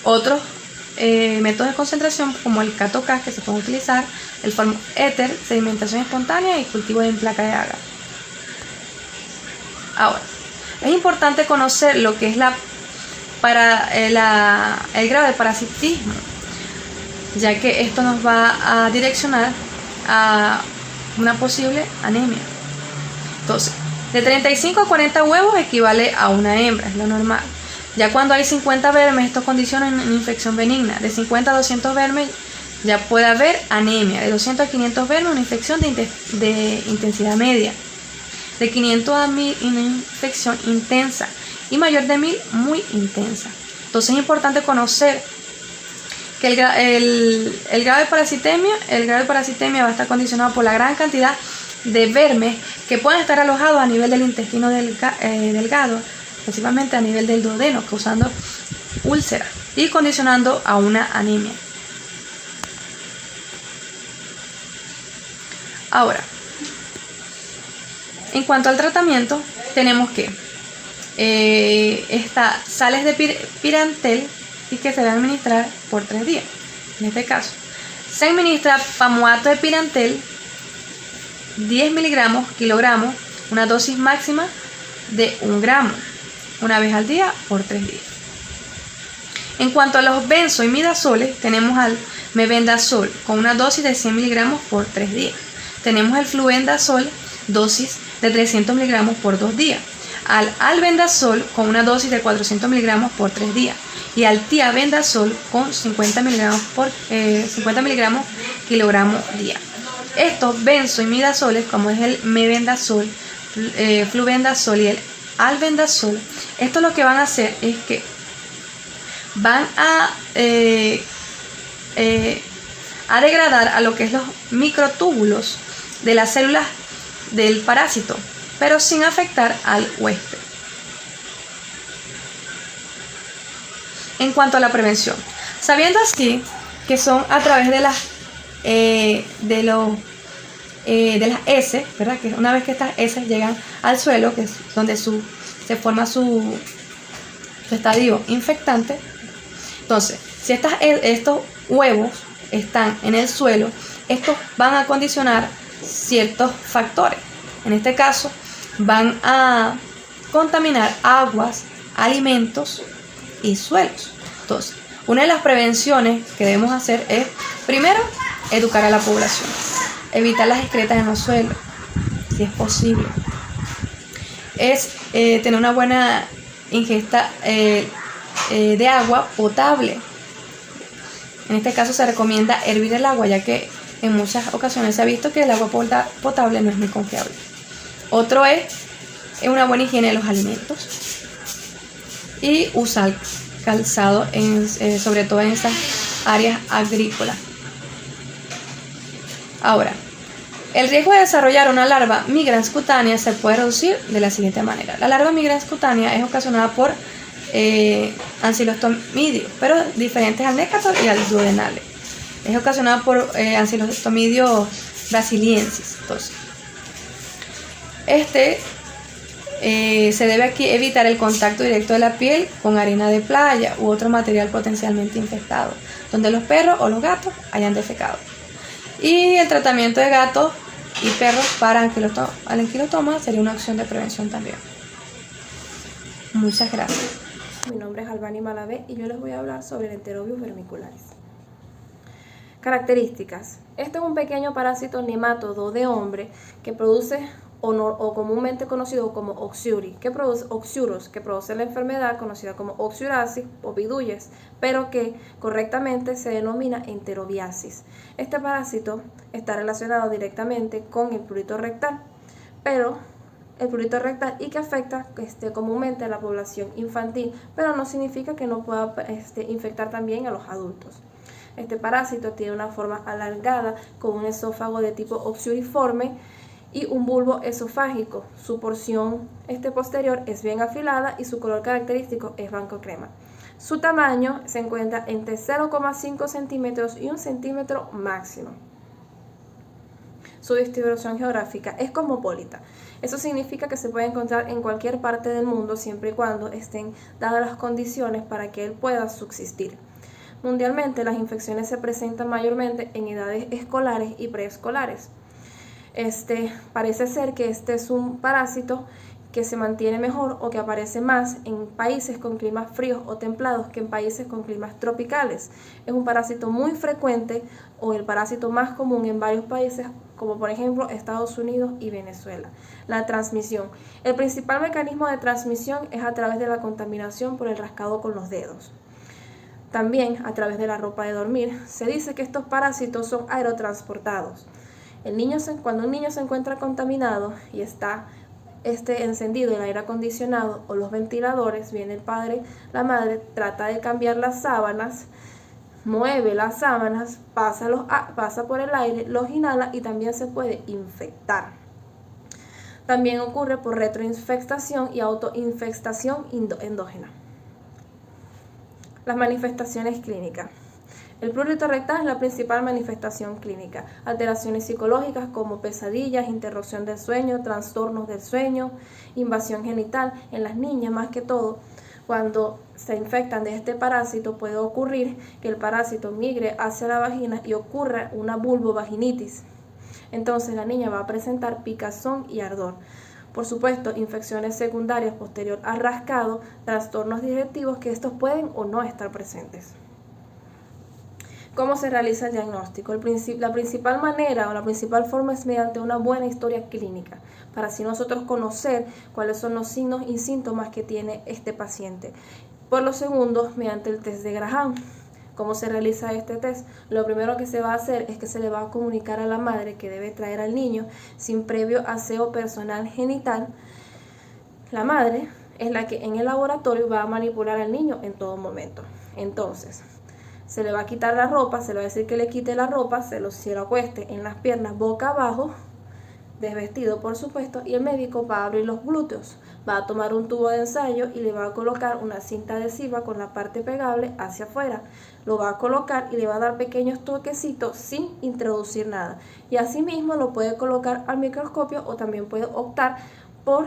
Speaker 2: Otros métodos de concentración, como el CATOCAS, que se pueden utilizar, el éter, sedimentación espontánea y cultivo en placa de agar. Ahora, es importante conocer lo que es el grado de parasitismo, ya que esto nos va a direccionar a una posible anemia. Entonces, de 35 a 40 huevos equivale a una hembra, es lo normal. Ya cuando hay 50 vermes, esto condiciona una infección benigna. De 50 a 200 vermes ya puede haber anemia. De 200 a 500 vermes, una infección de intensidad media. De 500 a 1000, una infección intensa. Y mayor de 1000, muy intensa. Entonces es importante conocer que el grado de parasitemia va a estar condicionado por la gran cantidad de vermes que pueden estar alojados a nivel del intestino delgado, principalmente a nivel del duodeno, causando úlceras y condicionando a una anemia. Ahora, en cuanto al tratamiento, tenemos que está sales de pirantel y que se debe administrar por 3 días. En este caso, se administra pamoato de pirantel 10 miligramos kilogramos, una dosis máxima de 1 gramo, una vez al día por 3 días. En cuanto a los benzoimidazoles, tenemos al mebendazol con una dosis de 100 miligramos por 3 días. Tenemos el flubendazol, dosis de 300 miligramos por 2 días. Al albendazol con una dosis de 400 miligramos por 3 días. Y al tiabendazol con 50 miligramos kilogramo día. Estos benzoimidazoles, como es el mebendazol, flubendazol y el albendazol, esto lo que van a hacer es que van a degradar a lo que es los microtúbulos de las células del parásito, pero sin afectar al huésped. En cuanto a la prevención, sabiendo así que son a través de las heces, ¿verdad? Que una vez que estas heces llegan al suelo, que es donde se forma su estadio infectante. Entonces, si estos huevos están en el suelo, estos van a condicionar ciertos factores. En este caso, van a contaminar aguas, alimentos y suelos. Entonces, una de las prevenciones que debemos hacer es, primero, educar a la población, evitar las excretas en los suelos, si es posible. Es tener una buena ingesta de agua potable. En este caso se recomienda hervir el agua, ya que en muchas ocasiones se ha visto que el agua potable no es muy confiable. Otro es una buena higiene de los alimentos y usar calzado sobre todo en estas áreas agrícolas. Ahora, el riesgo de desarrollar una larva migrans cutánea se puede reducir de la siguiente manera. La larva migrans cutánea es ocasionada por ancilostomidios, pero diferentes al nécator y al duodenale. Es ocasionada por ancilostomidios brasiliensis. Entonces, se debe aquí evitar el contacto directo de la piel con arena de playa u otro material potencialmente infectado, donde los perros o los gatos hayan defecado. Y el tratamiento de gatos y perros para anquilotoma sería una acción de prevención también. Muchas gracias.
Speaker 3: Mi nombre es Albany Malavé y yo les voy a hablar sobre el Enterobius vermicularis. Características. Este es un pequeño parásito nemátodo de hombre que produce o comúnmente conocido como oxyuros, que produce la enfermedad conocida como oxyurasis o biduyes, pero que correctamente se denomina enterobiasis. Este parásito está relacionado directamente con el prurito rectal, y que afecta comúnmente a la población infantil, pero no significa que no pueda infectar también a los adultos. Este parásito tiene una forma alargada con un esófago de tipo oxyuriforme y un bulbo esofágico. Su porción posterior es bien afilada y su color característico es blanco crema. Su tamaño se encuentra entre 0,5 centímetros y 1 centímetro máximo. Su distribución geográfica es cosmopolita. Eso significa que se puede encontrar en cualquier parte del mundo siempre y cuando estén dadas las condiciones para que él pueda subsistir. Mundialmente, las infecciones se presentan mayormente en edades escolares y preescolares. Parece ser que este es un parásito que se mantiene mejor o que aparece más en países con climas fríos o templados que en países con climas tropicales. Es un parásito muy frecuente o el parásito más común en varios países, como por ejemplo Estados Unidos y Venezuela. La transmisión. El principal mecanismo de transmisión es a través de la contaminación por el rascado con los dedos. También a través de la ropa de dormir. Se dice que estos parásitos son aerotransportados. Cuando un niño se encuentra contaminado y está encendido el aire acondicionado o los ventiladores, viene el padre, la madre, trata de cambiar las sábanas, mueve las sábanas, pasa por el aire, los inhala y también se puede infectar. También ocurre por retroinfestación y autoinfestación endógena. Las manifestaciones clínicas. El prurito rectal es la principal manifestación clínica. Alteraciones psicológicas como pesadillas, interrupción del sueño, trastornos del sueño, invasión genital. En las niñas, más que todo, cuando se infectan de este parásito, puede ocurrir que el parásito migre hacia la vagina y ocurra una vulvovaginitis. Entonces la niña va a presentar picazón y ardor. Por supuesto, infecciones secundarias posterior al rascado, trastornos digestivos, que estos pueden o no estar presentes. ¿Cómo se realiza el diagnóstico? La principal manera o la principal forma es mediante una buena historia clínica, para así nosotros conocer cuáles son los signos y síntomas que tiene este paciente. Por lo segundo, mediante el test de Graham. ¿Cómo se realiza este test? Lo primero que se va a hacer es que se le va a comunicar a la madre que debe traer al niño sin previo aseo personal genital. La madre es la que en el laboratorio va a manipular al niño en todo momento. Entonces, se le va a quitar la ropa, se le va a decir que le quite la ropa, se lo acueste en las piernas boca abajo, desvestido por supuesto, y el médico va a abrir los glúteos, va a tomar un tubo de ensayo y le va a colocar una cinta adhesiva con la parte pegable hacia afuera, lo va a colocar y le va a dar pequeños toquecitos sin introducir nada, y asimismo lo puede colocar al microscopio o también puede optar por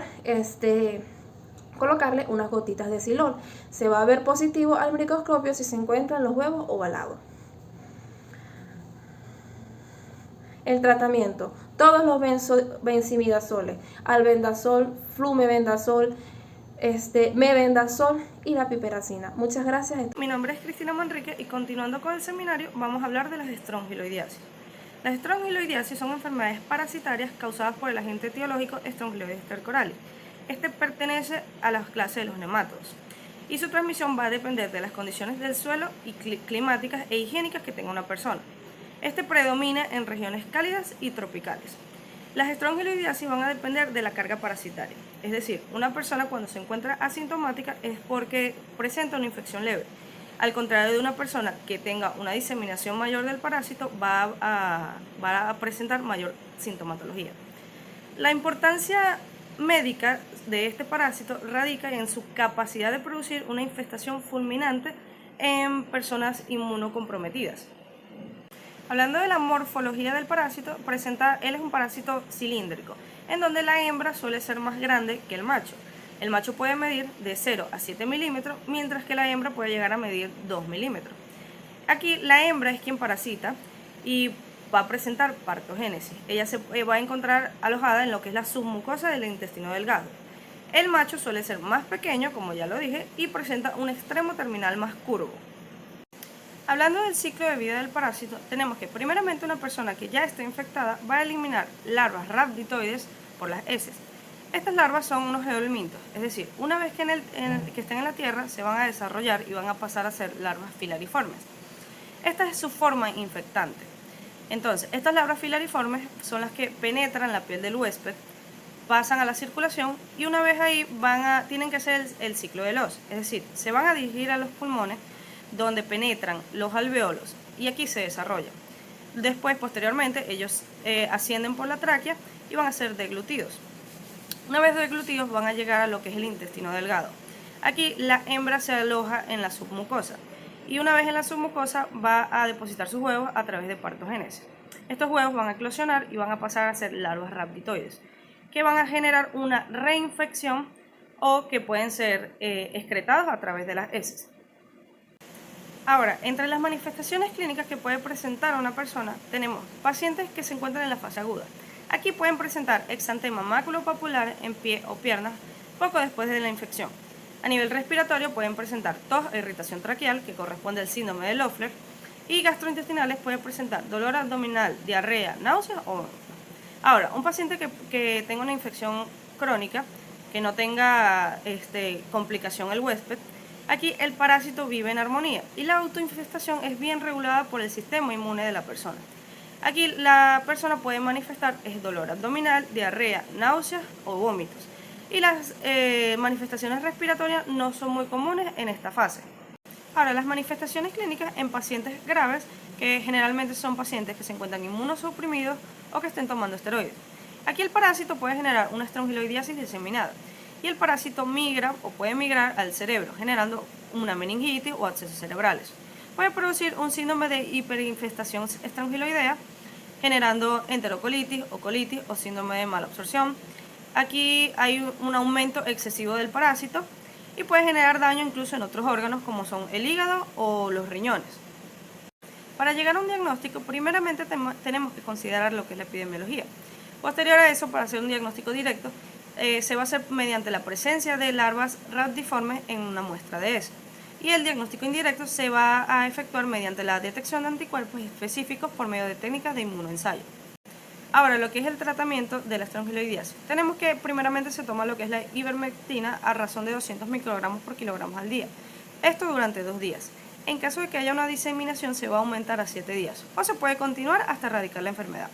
Speaker 3: colocarle unas gotitas de silol. Se va a ver positivo al microscopio si se encuentran los huevos ovalados. El tratamiento: todos los benzimidazoles, albendazol, flumebendazol, mebendazol y la piperacina. Muchas gracias.
Speaker 2: Mi nombre es Cristina Manrique y continuando con el seminario vamos a hablar de las estrongiloidiasis. Las estrongiloidiasis son enfermedades parasitarias causadas por el agente etiológico Strongyloides stercorali. Este pertenece a la clase de los nematodos y su transmisión va a depender de las condiciones del suelo y climáticas e higiénicas que tenga una persona. Este predomina en regiones cálidas y tropicales. Las estrongiloidiasis van a depender de la carga parasitaria, es decir, una persona cuando se encuentra asintomática es porque presenta una infección leve. Al contrario de una persona que tenga una diseminación mayor del parásito, va a presentar mayor sintomatología. La importancia médica de este parásito radica en su capacidad de producir una infestación fulminante en personas inmunocomprometidas. Hablando de la morfología del parásito, él es un parásito cilíndrico, en donde la hembra suele ser más grande que el macho. El macho puede medir de 0 a 7 milímetros, mientras que la hembra puede llegar a medir 2 milímetros. Aquí la hembra es quien parasita y va a presentar partogénesis. Ella se va a encontrar alojada en lo que es la submucosa del intestino delgado. El macho suele ser más pequeño, como ya lo dije, y presenta un extremo terminal más curvo. Hablando del ciclo de vida del parásito, tenemos que primeramente una persona que ya esté infectada va a eliminar larvas rhabditoides por las heces. Estas larvas son unos geohelmintos, es decir, una vez que estén en la tierra se van a desarrollar y van a pasar a ser larvas filariformes. Esta es su forma infectante. Entonces, estas larvas filariformes son las que penetran la piel del huésped, pasan a la circulación y una vez ahí tienen que hacer el ciclo de Loss, es decir, se van a dirigir a los pulmones donde penetran los alveolos y aquí se desarrollan. Después, posteriormente, ellos ascienden por la tráquea y van a ser deglutidos. Una vez deglutidos van a llegar a lo que es el intestino delgado. Aquí la hembra se aloja en la submucosa y una vez en la submucosa va a depositar sus huevos a través de partogénesis. Estos huevos van a eclosionar y van a pasar a ser larvas rhabditoides, que van a generar una reinfección o que pueden ser excretados a través de las heces. Ahora, entre las manifestaciones clínicas que puede presentar una persona, tenemos pacientes que se encuentran en la fase aguda. Aquí pueden presentar exantema maculopapular en pie o piernas poco después de la infección. A nivel respiratorio pueden presentar tos e irritación traqueal, que corresponde al síndrome de Loeffler, y gastrointestinales pueden presentar dolor abdominal, diarrea, náuseas o vómitos. Ahora, un paciente que tenga una infección crónica, que no tenga complicación el huésped, aquí el parásito vive en armonía y la autoinfestación es bien regulada por el sistema inmune de la persona. Aquí la persona puede manifestar dolor abdominal, diarrea, náuseas o vómitos. Y las manifestaciones respiratorias no son muy comunes en esta fase. Ahora, las manifestaciones clínicas en pacientes graves, que generalmente son pacientes que se encuentran inmunosuprimidos o que estén tomando esteroides. Aquí el parásito puede generar una estrongiloidiasis diseminada y el parásito migra o puede migrar al cerebro, generando una meningitis o abscesos cerebrales. puede producir un síndrome de hiperinfestación estrangiloidea, generando enterocolitis o colitis o síndrome de malabsorción. Aquí hay un aumento excesivo del parásito y puede generar daño incluso en otros órganos como son el hígado o los riñones. Para llegar a un diagnóstico, primeramente tenemos que considerar lo que es la epidemiología. Posterior a eso, para hacer un diagnóstico directo, se va a hacer mediante la presencia de larvas rhabdiformes en una muestra de heces. Y el diagnóstico indirecto se va a efectuar mediante la detección de anticuerpos específicos por medio de técnicas de inmunoensayo. Ahora, lo que es el tratamiento de la estrangiloidiasis. Tenemos que primeramente se toma lo que es la ivermectina a razón de 200 microgramos por kilogramos al día. Esto durante 2 días. En caso de que haya una diseminación se va a aumentar a 7 días o se puede continuar hasta erradicar la enfermedad.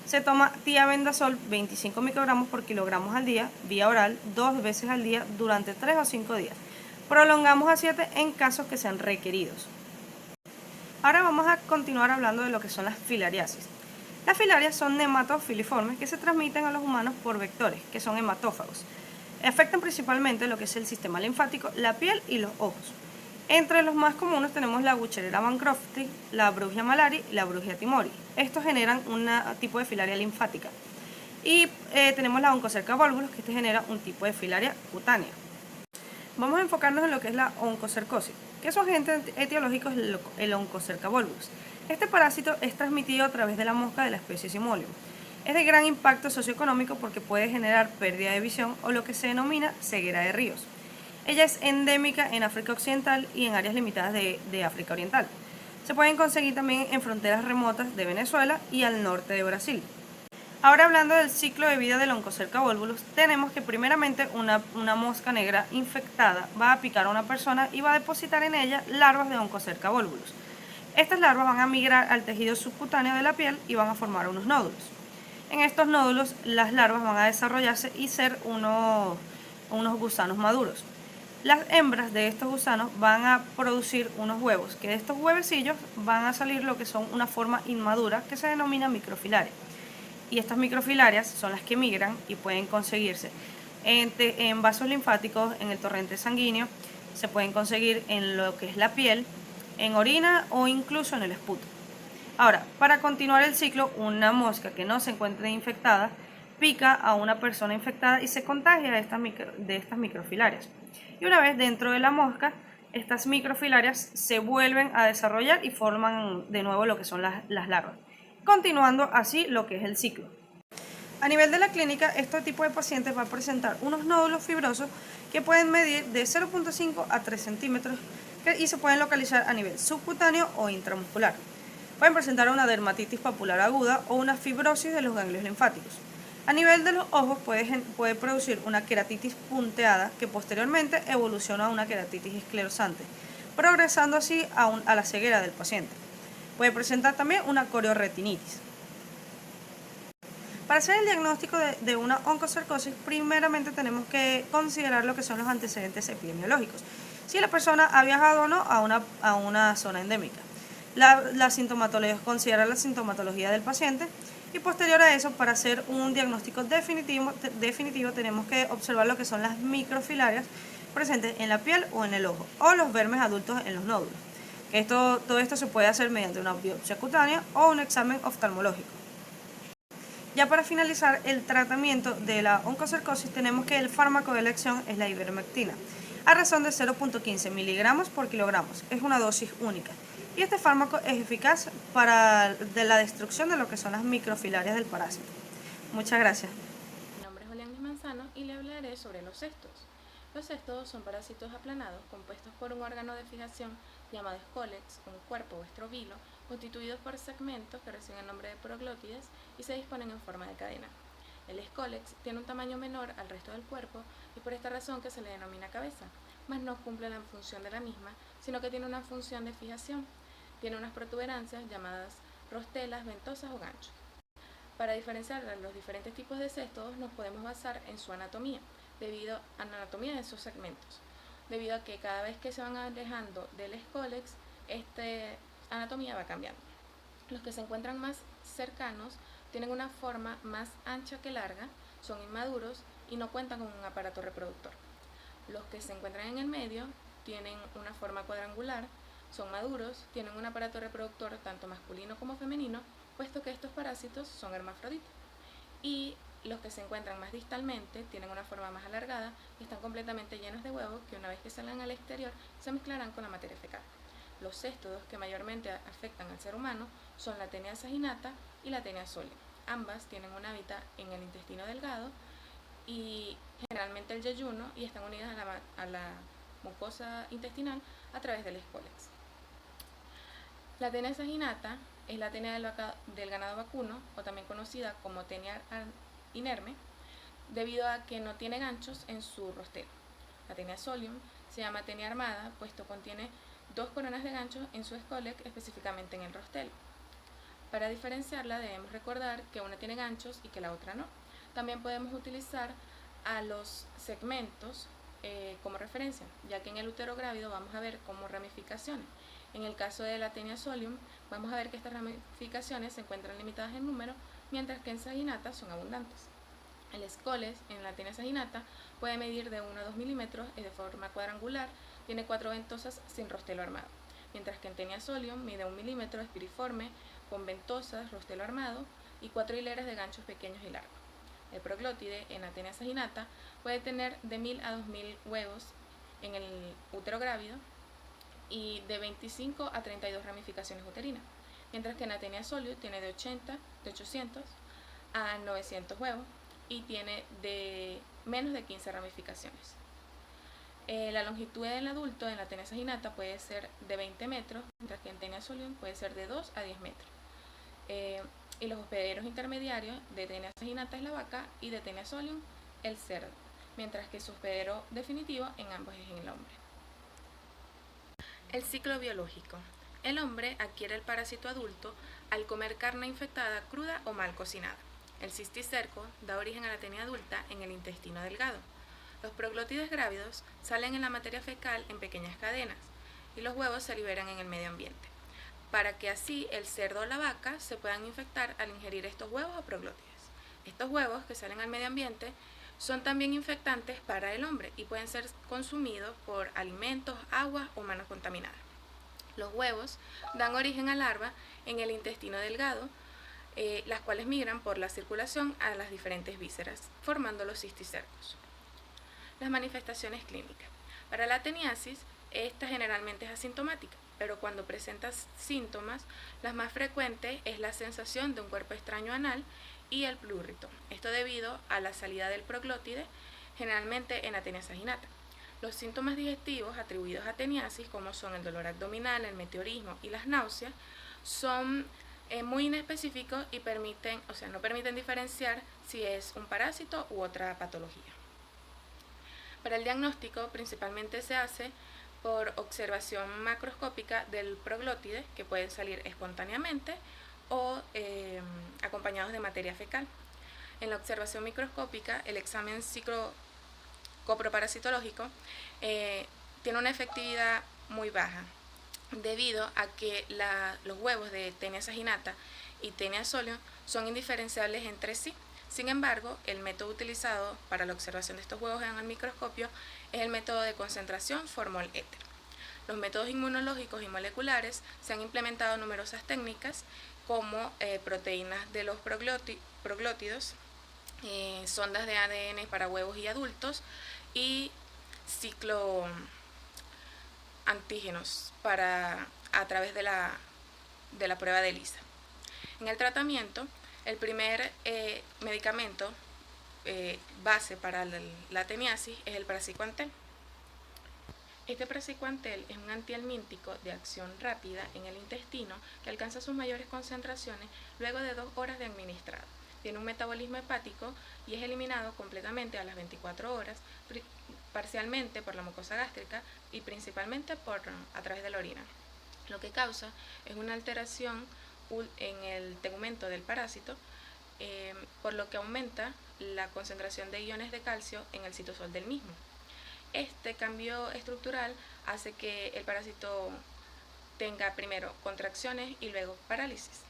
Speaker 2: Se toma tiabendazol 25 microgramos por kilogramos al día, vía oral, 2 veces al día durante 3 o 5 días. Prolongamos a 7 en casos que sean requeridos. Ahora vamos a continuar hablando de lo que son las filariasis. Las filarias son nematofiliformes que se transmiten a los humanos por vectores, que son hematófagos. Afectan principalmente lo que es el sistema linfático, la piel y los ojos. Entre los más comunes tenemos la Bucherella bancrofti, la Brugia malari y la Brugia timori. Estos generan un tipo de filaria linfática. Y tenemos la Onchocerca volvulus, que genera un tipo de filaria cutánea. Vamos a enfocarnos en lo que es la oncocercosis, que su agente etiológico es el Onchocerca volvulus. Este parásito es transmitido a través de la mosca de la especie Simolium. Es de gran impacto socioeconómico porque puede generar pérdida de visión o lo que se denomina ceguera de ríos. Ella es endémica en África Occidental y en áreas limitadas de África Oriental. Se pueden conseguir también en fronteras remotas de Venezuela y al norte de Brasil. Ahora hablando del ciclo de vida del Onchocerca volvulus, tenemos que primeramente una mosca negra infectada va a picar a una persona y va a depositar en ella larvas de Onchocerca volvulus. Estas larvas van a migrar al tejido subcutáneo de la piel y van a formar unos nódulos. En estos nódulos las larvas van a desarrollarse y ser unos gusanos maduros. Las hembras de estos gusanos van a producir unos huevos, que de estos huevecillos van a salir lo que son una forma inmadura que se denomina microfilaria. Y estas microfilarias son las que migran y pueden conseguirse en vasos linfáticos, en el torrente sanguíneo, se pueden conseguir en lo que es la piel, en orina o incluso en el esputo. Ahora, para continuar el ciclo, una mosca que no se encuentre infectada pica a una persona infectada y se contagia de estas microfilarias. Y una vez dentro de la mosca, estas microfilarias se vuelven a desarrollar y forman de nuevo lo que son las larvas, continuando así lo que es el ciclo. A nivel de la clínica, este tipo de pacientes va a presentar unos nódulos fibrosos que pueden medir de 0.5 a 3 centímetros y se pueden localizar a nivel subcutáneo o intramuscular. Pueden presentar una dermatitis papular aguda o una fibrosis de los ganglios linfáticos. A nivel de los ojos puede producir una queratitis punteada que posteriormente evoluciona a una queratitis esclerosante, progresando así a la ceguera del paciente. Puede presentar también una corioretinitis. Para hacer el diagnóstico de una oncocercosis, primeramente tenemos que considerar lo que son los antecedentes epidemiológicos. Si la persona ha viajado o no a una zona endémica. La sintomatología, considerar la sintomatología del paciente y posterior a eso, para hacer un diagnóstico definitivo tenemos que observar lo que son las microfilarias presentes en la piel o en el ojo o los vermes adultos en los nódulos. Todo esto se puede hacer mediante una biopsia cutánea o un examen oftalmológico. Ya para finalizar el tratamiento de la oncocercosis tenemos que el fármaco de elección es la ivermectina, a razón de 0.15 miligramos por kilogramos. Es una dosis única. Y este fármaco es eficaz para la destrucción de lo que son las microfilarias del parásito. Muchas gracias.
Speaker 4: Mi nombre es Julián Manzano y le hablaré sobre los cestos. Los cestos son parásitos aplanados compuestos por un órgano de fijación llamado escólex, un cuerpo o estrobilo, constituidos por segmentos que reciben el nombre de proglótides y se disponen en forma de cadena. El escólex tiene un tamaño menor al resto del cuerpo y por esta razón que se le denomina cabeza, mas no cumple la función de la misma, sino que tiene una función de fijación. Tiene unas protuberancias llamadas rostelas, ventosas o ganchos. Para diferenciar los diferentes tipos de cestos nos podemos basar en su anatomía, debido a la anatomía de sus segmentos, debido a que cada vez que se van alejando del escólex, esta anatomía va cambiando. Los que se encuentran más cercanos tienen una forma más ancha que larga, son inmaduros y no cuentan con un aparato reproductor. Los que se encuentran en el medio tienen una forma cuadrangular, Son maduros, tienen un aparato reproductor tanto masculino como femenino, puesto que estos parásitos son hermafroditas. Y los que se encuentran más distalmente tienen una forma más alargada y están completamente llenos de huevos que una vez que salgan al exterior se mezclarán con la materia fecal. Los céstodos que mayormente afectan al ser humano son la Taenia saginata y la Taenia solium. Ambas tienen un hábitat en el intestino delgado y generalmente el yeyuno y están unidas a la mucosa intestinal a través del escólex. La Taenia saginata es la taenia del ganado vacuno, o también conocida como Taenia inerme, debido a que no tiene ganchos en su rostero. La Taenia solium se llama taenia armada, puesto contiene 2 coronas de ganchos en su escólex, específicamente en el rostelo. Para diferenciarla debemos recordar que una tiene ganchos y que la otra no. También podemos utilizar a los segmentos como referencia, ya que en el útero grávido vamos a ver como ramificaciones. En el caso de la Taenia solium, vamos a ver que estas ramificaciones se encuentran limitadas en número, mientras que en saginata son abundantes. El escólex en la Taenia saginata puede medir de 1 a 2 milímetros, es de forma cuadrangular, tiene 4 ventosas sin rostelo armado, mientras que en Taenia solium mide 1 milímetro, es piriforme, con ventosas, rostelo armado y 4 hileras de ganchos pequeños y largos. El proglótide en la Taenia saginata puede tener de 1000 a 2000 huevos en el útero grávido y de 25 a 32 ramificaciones uterinas, mientras que en la Taenia solium tiene de 800 a 900 huevos y tiene de menos de 15 ramificaciones. La longitud del adulto en la Taenia saginata puede ser de 20 metros, mientras que en Taenia solium puede ser de 2 a 10 metros. Y los hospederos intermediarios de Taenia saginata es la vaca y de Taenia solium el cerdo, mientras que su hospedero definitivo en ambos es el hombre. El ciclo biológico. El hombre adquiere el parásito adulto al comer carne infectada cruda o mal cocinada. El cisticerco da origen a la taenia adulta en el intestino delgado. Los proglótides grávidos salen en la materia fecal en pequeñas cadenas y los huevos se liberan en el medio ambiente, para que así el cerdo o la vaca se puedan infectar al ingerir estos huevos o proglótides. Estos huevos que salen al medio ambiente son también infectantes para el hombre y pueden ser consumidos por alimentos, agua o manos contaminadas. Los huevos dan origen a larvas en el intestino delgado, las cuales migran por la circulación a las diferentes vísceras, formando los cisticercos. Las manifestaciones clínicas. Para la teniasis, esta generalmente es asintomática, pero cuando presenta síntomas, las más frecuentes es la sensación de un cuerpo extraño anal y el plurrito. Esto debido a la salida del proglótide, generalmente en la Taenia saginata. Los síntomas digestivos atribuidos a teniasis, como son el dolor abdominal, el meteorismo y las náuseas, son muy inespecíficos y no permiten diferenciar si es un parásito u otra patología. Para el diagnóstico, principalmente se hace por observación macroscópica del proglótide, que pueden salir espontáneamente o acompañados de materia fecal. En la observación microscópica, el examen coproparasitológico tiene una efectividad muy baja, debido a que los huevos de Taenia saginata y Taenia solium son indiferenciables entre sí. Sin embargo, el método utilizado para la observación de estos huevos en el microscopio es el método de concentración formol-éter. Los métodos inmunológicos y moleculares se han implementado numerosas técnicas como proteínas de los proglótidos, sondas de ADN para huevos y adultos y cicloantígenos a través de la prueba de ELISA. En el tratamiento, el primer medicamento base para la teniasis es el praziquantel. Este praziquantel es un antihelmíntico de acción rápida en el intestino que alcanza sus mayores concentraciones luego de 2 horas de administrado. Tiene un metabolismo hepático y es eliminado completamente a las 24 horas, parcialmente por la mucosa gástrica y principalmente a través de la orina. Lo que causa es una alteración en el tegumento del parásito, por lo que aumenta la concentración de iones de calcio en el citosol del mismo. Este cambio estructural hace que el parásito tenga primero contracciones y luego parálisis.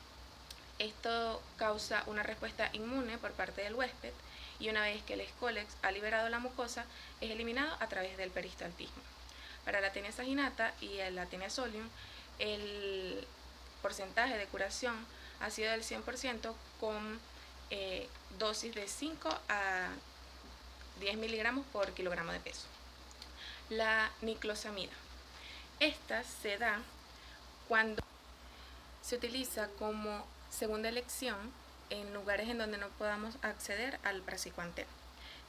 Speaker 4: Esto causa una respuesta inmune por parte del huésped y una vez que el escólex ha liberado la mucosa, es eliminado a través del peristaltismo. Para la Taenia saginata y la Taenia solium, el porcentaje de curación ha sido del 100% con dosis de 5 a 10 miligramos por kilogramo de peso. La niclosamida. Esta se da cuando se utiliza como segunda elección en lugares en donde no podamos acceder al praziquantel.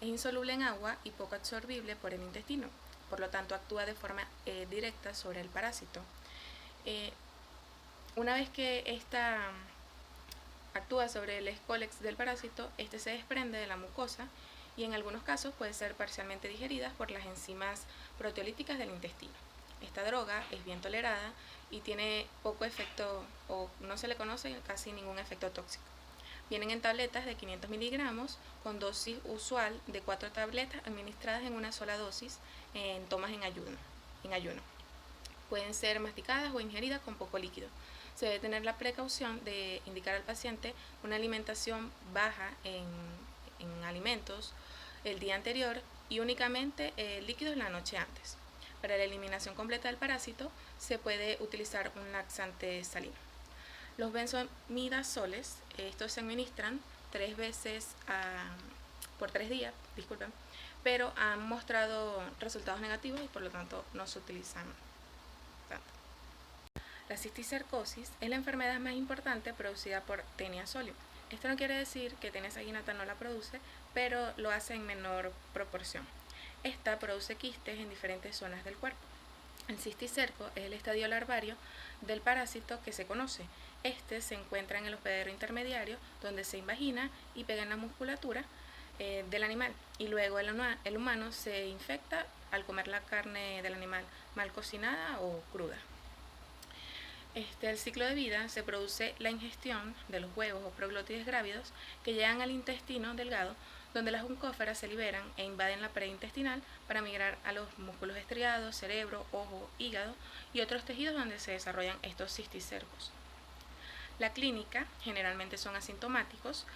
Speaker 4: Es insoluble en agua y poco absorbible por el intestino, por lo tanto actúa de forma directa sobre el parásito. Una vez que esta actúa sobre el escólex del parásito, este se desprende de la mucosa y en algunos casos puede ser parcialmente digerida por las enzimas proteolíticas del intestino. Esta droga es bien tolerada y tiene poco efecto, o no se le conoce casi ningún efecto tóxico. Vienen en tabletas de 500 miligramos con dosis usual de 4 tabletas administradas en una sola dosis en tomas en ayuno. Pueden ser masticadas o ingeridas con poco líquido. Se debe tener la precaución de indicar al paciente una alimentación baja en alimentos el día anterior y únicamente líquidos la noche antes. Para la eliminación completa del parásito se puede utilizar un laxante salino. Los benzimidazoles, estos se administran 3 veces por 3 días, pero han mostrado resultados negativos y por lo tanto no se utilizan tanto. La cisticercosis es la enfermedad más importante producida por Taenia solium. Esto no quiere decir que Taenia saginata no la produce, pero lo hace en menor proporción. Esta produce quistes en diferentes zonas del cuerpo. El cisticerco es el estadio larvario del parásito que se conoce. Este se encuentra en el hospedero intermediario, donde se invagina y pega en la musculatura del animal. Y luego el humano se infecta al comer la carne del animal mal cocinada o cruda. El ciclo de vida se produce la ingestión de los huevos o proglótides grávidos que llegan al intestino delgado, donde las mucóferas se liberan e invaden la pared intestinal para migrar a los músculos estriados, cerebro, ojo, hígado y otros tejidos donde se desarrollan estos cisticercos. La clínica generalmente son asintomáticos,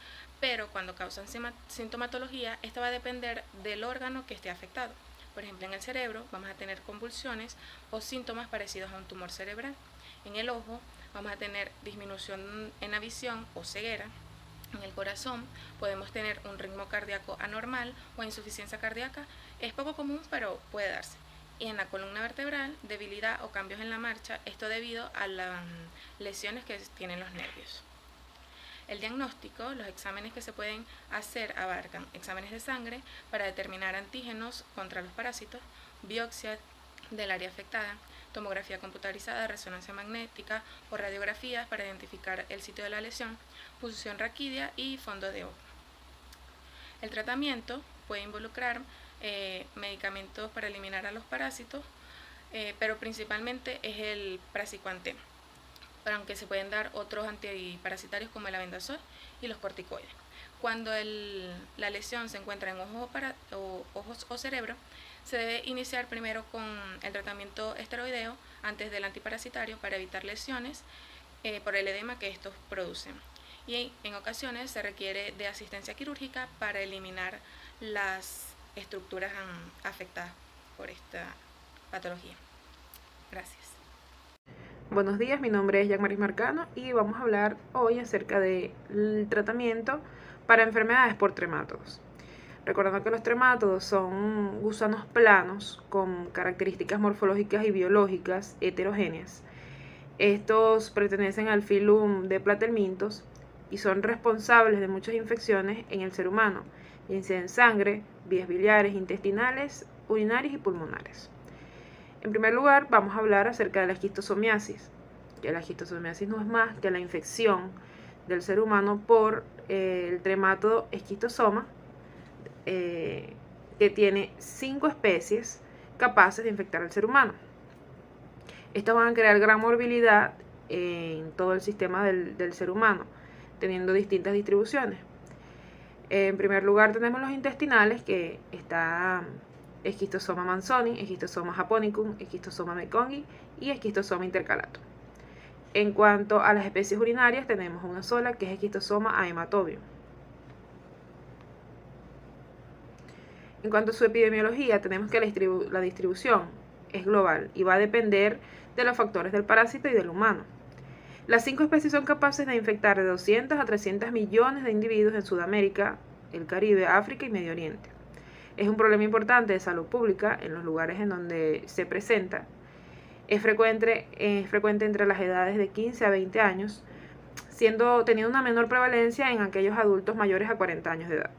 Speaker 4: pero cuando causan sintomatología, esta va a depender del órgano que esté afectado. Por ejemplo, en el cerebro vamos a tener convulsiones o síntomas parecidos a un tumor cerebral. En el ojo vamos a tener disminución en la visión o ceguera. En el corazón podemos tener un ritmo cardíaco anormal o insuficiencia cardíaca. Es poco común, pero puede darse. Y en la columna vertebral, debilidad o cambios en la marcha, esto debido a las lesiones que tienen los nervios. El diagnóstico, los exámenes que se pueden hacer abarcan exámenes de sangre para determinar antígenos contra los parásitos, biopsia del área afectada, tomografía computarizada, resonancia magnética o radiografías para identificar el sitio de la lesión, punción raquídea y fondo de ojo. El tratamiento puede involucrar medicamentos para eliminar a los parásitos, pero principalmente es el praziquantel, aunque se pueden dar otros antiparasitarios como el albendazol y los corticoides. Cuando la lesión se encuentra en ojos o cerebro, se debe iniciar primero con el tratamiento esteroideo antes del antiparasitario para evitar lesiones por el edema que estos producen. Y en ocasiones se requiere de asistencia quirúrgica para eliminar las estructuras afectadas por esta patología. Gracias.
Speaker 5: Buenos días, mi nombre es Yagmaris Marcano y vamos a hablar hoy acerca del tratamiento para enfermedades por tremátodos. Recordando que los tremátodos son gusanos planos con características morfológicas y biológicas heterogéneas. Estos pertenecen al filum de Platelmintos y son responsables de muchas infecciones en el ser humano, ya sea en sangre, vías biliares, intestinales, urinarias y pulmonares. En primer lugar, vamos a hablar acerca de la esquistosomiasis, que la esquistosomiasis no es más que la infección del ser humano por el tremátodo esquistosoma, que tiene 5 especies capaces de infectar al ser humano. Estas van a crear gran morbilidad en todo el sistema del ser humano, teniendo distintas distribuciones. En primer lugar tenemos los intestinales, que está Schistosoma manzoni, Schistosoma japonicum, Schistosoma mekongii y Schistosoma intercalatum. En cuanto a las especies urinarias, tenemos una sola, que es Schistosoma haematobium. En cuanto a su epidemiología, tenemos que la distribución es global y va a depender de los factores del parásito y del humano. Las 5 especies son capaces de infectar de 200 a 300 millones de individuos en Sudamérica, el Caribe, África y Medio Oriente. Es un problema importante de salud pública en los lugares en donde se presenta. Es frecuente entre las edades de 15 a 20 años, teniendo una menor prevalencia en aquellos adultos mayores a 40 años de edad.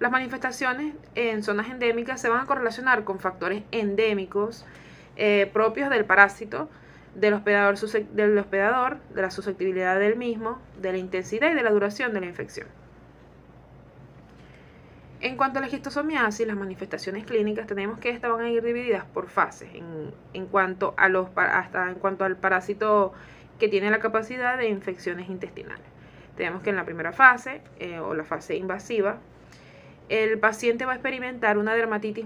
Speaker 5: Las manifestaciones en zonas endémicas se van a correlacionar con factores endémicos propios del parásito, del hospedador, de la susceptibilidad del mismo, de la intensidad y de la duración de la infección. En cuanto a la esquistosomiasis, las manifestaciones clínicas tenemos que estas van a ir divididas por fases en cuanto al parásito que tiene la capacidad de infecciones intestinales. Tenemos que en la primera fase, o la fase invasiva, el paciente va a experimentar una dermatitis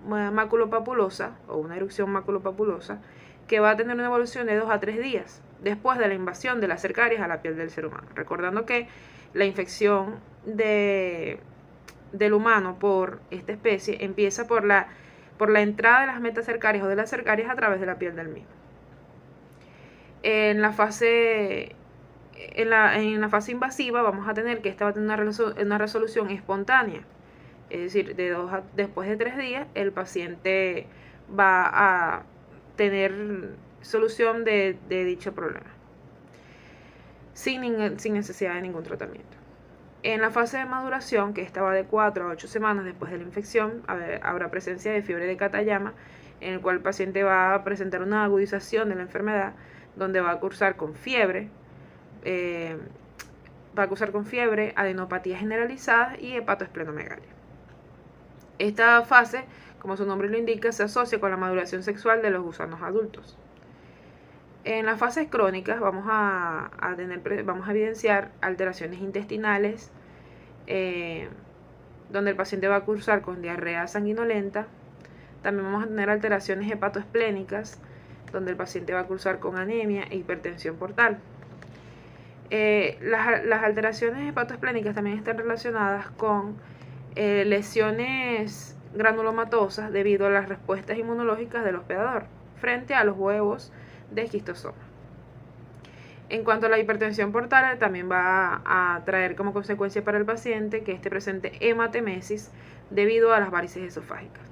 Speaker 5: maculopapulosa o una erupción maculopapulosa que va a tener una evolución de 2 a 3 días después de la invasión de las cercarias a la piel del ser humano. Recordando que la infección del humano por esta especie empieza por la entrada de las metacercarias o de las cercarias a través de la piel del mismo. En la fase invasiva vamos a tener que esta va a tener una resolución espontánea, es decir, después de 3 días el paciente va a tener solución de dicho problema sin necesidad de ningún tratamiento. En la fase de maduración, que esta va de 4 a 8 semanas después de la infección, habrá presencia de fiebre de Katayama, en el cual el paciente va a presentar una agudización de la enfermedad, donde va a cursar con fiebre, adenopatía generalizada y hepatoesplenomegalia. Esta fase, como su nombre lo indica, se asocia con la maduración sexual de los gusanos adultos. En las fases crónicas vamos a evidenciar alteraciones intestinales, donde el paciente va a cursar con diarrea sanguinolenta. También vamos a tener alteraciones hepatoesplénicas, donde el paciente va a cursar con anemia e hipertensión portal. Las alteraciones hepatoesplénicas también están relacionadas con lesiones granulomatosas debido a las respuestas inmunológicas del hospedador frente a los huevos de esquistosoma. En cuanto a la hipertensión portal, también va a traer como consecuencia para el paciente que esté presente hematemesis debido a las varices esofágicas.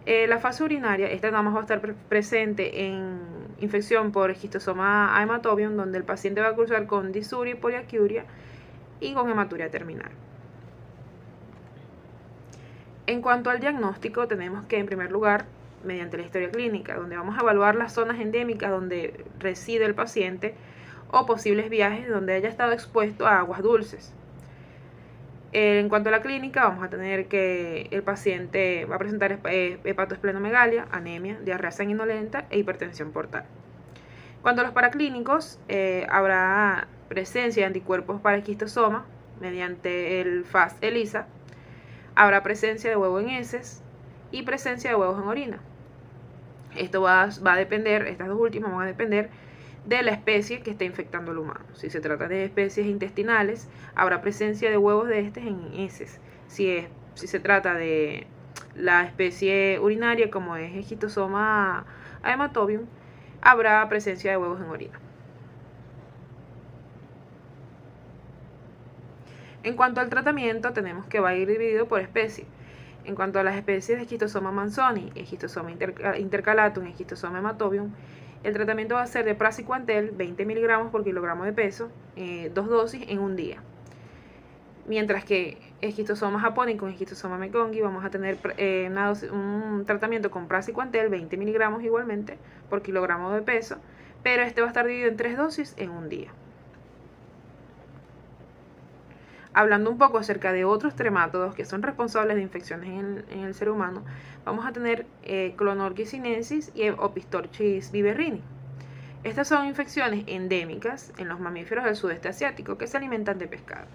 Speaker 5: La fase urinaria, esta nada más va a estar presente en infección por esquistosoma a hematobium, donde el paciente va a cursar con disuria y poliaquiuria y con hematuria terminal. En cuanto al diagnóstico, tenemos que en primer lugar, mediante la historia clínica, donde vamos a evaluar las zonas endémicas donde reside el paciente o posibles viajes donde haya estado expuesto a aguas dulces. En cuanto a la clínica, vamos a tener que el paciente va a presentar hepatoesplenomegalia, anemia, diarrea sanguinolenta e hipertensión portal. Cuanto a los paraclínicos, habrá presencia de anticuerpos para esquistosoma mediante el FAST-ELISA, habrá presencia de huevo en heces y presencia de huevos en orina. Esto va a depender, estas dos últimas van a depender de la especie que esté infectando al humano. Si se trata de especies intestinales, habrá presencia de huevos de estos en heces. Si se trata de la especie urinaria, como es esquistosoma a hematobium, habrá presencia de huevos en orina. En cuanto al tratamiento, tenemos que va a ir dividido por especie. En cuanto a las especies de esquistosoma manzoni, esquistosoma intercalatum y esquistosoma hematobium, el tratamiento va a ser de praziquantel, 20 miligramos por kilogramo de peso, 2 dosis en un día. Mientras que esquistosoma japónico y esquistosoma mekongii vamos a tener un tratamiento con praziquantel, 20 miligramos igualmente por kilogramo de peso, pero este va a estar dividido en 3 dosis en un día. Hablando un poco acerca de otros tremátodos que son responsables de infecciones en el ser humano, vamos a tener Clonorchis sinensis y Opistorchis viverrini. Estas son infecciones endémicas en los mamíferos del sudeste asiático que se alimentan de pescado.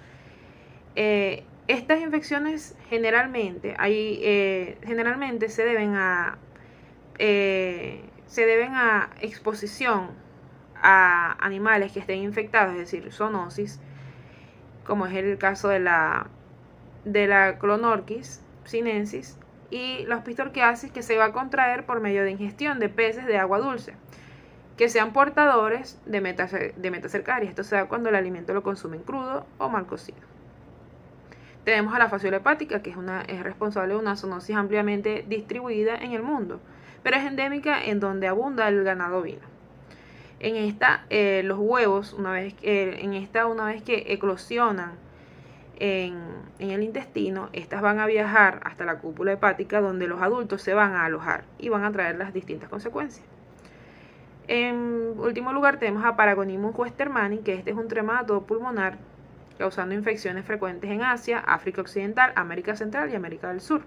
Speaker 5: Estas infecciones generalmente se deben a exposición a animales que estén infectados, es decir, zoonosis, como es el caso de la Clonorchis sinensis, y la pistorquiasis, que se va a contraer por medio de ingestión de peces de agua dulce que sean portadores de metacercaria. Esto se da cuando el alimento lo consumen crudo o mal cocido. Tenemos a la fasciola hepática, que es responsable de una zoonosis ampliamente distribuida en el mundo, pero es endémica en donde abunda el ganado ovino. En esta, los huevos, una vez que eclosionan en el intestino, estas van a viajar hasta la cúpula hepática, donde los adultos se van a alojar y van a traer las distintas consecuencias. En último lugar tenemos a Paragonimus westermanni, que este es un trematódo pulmonar causando infecciones frecuentes en Asia, África Occidental, América Central y América del Sur.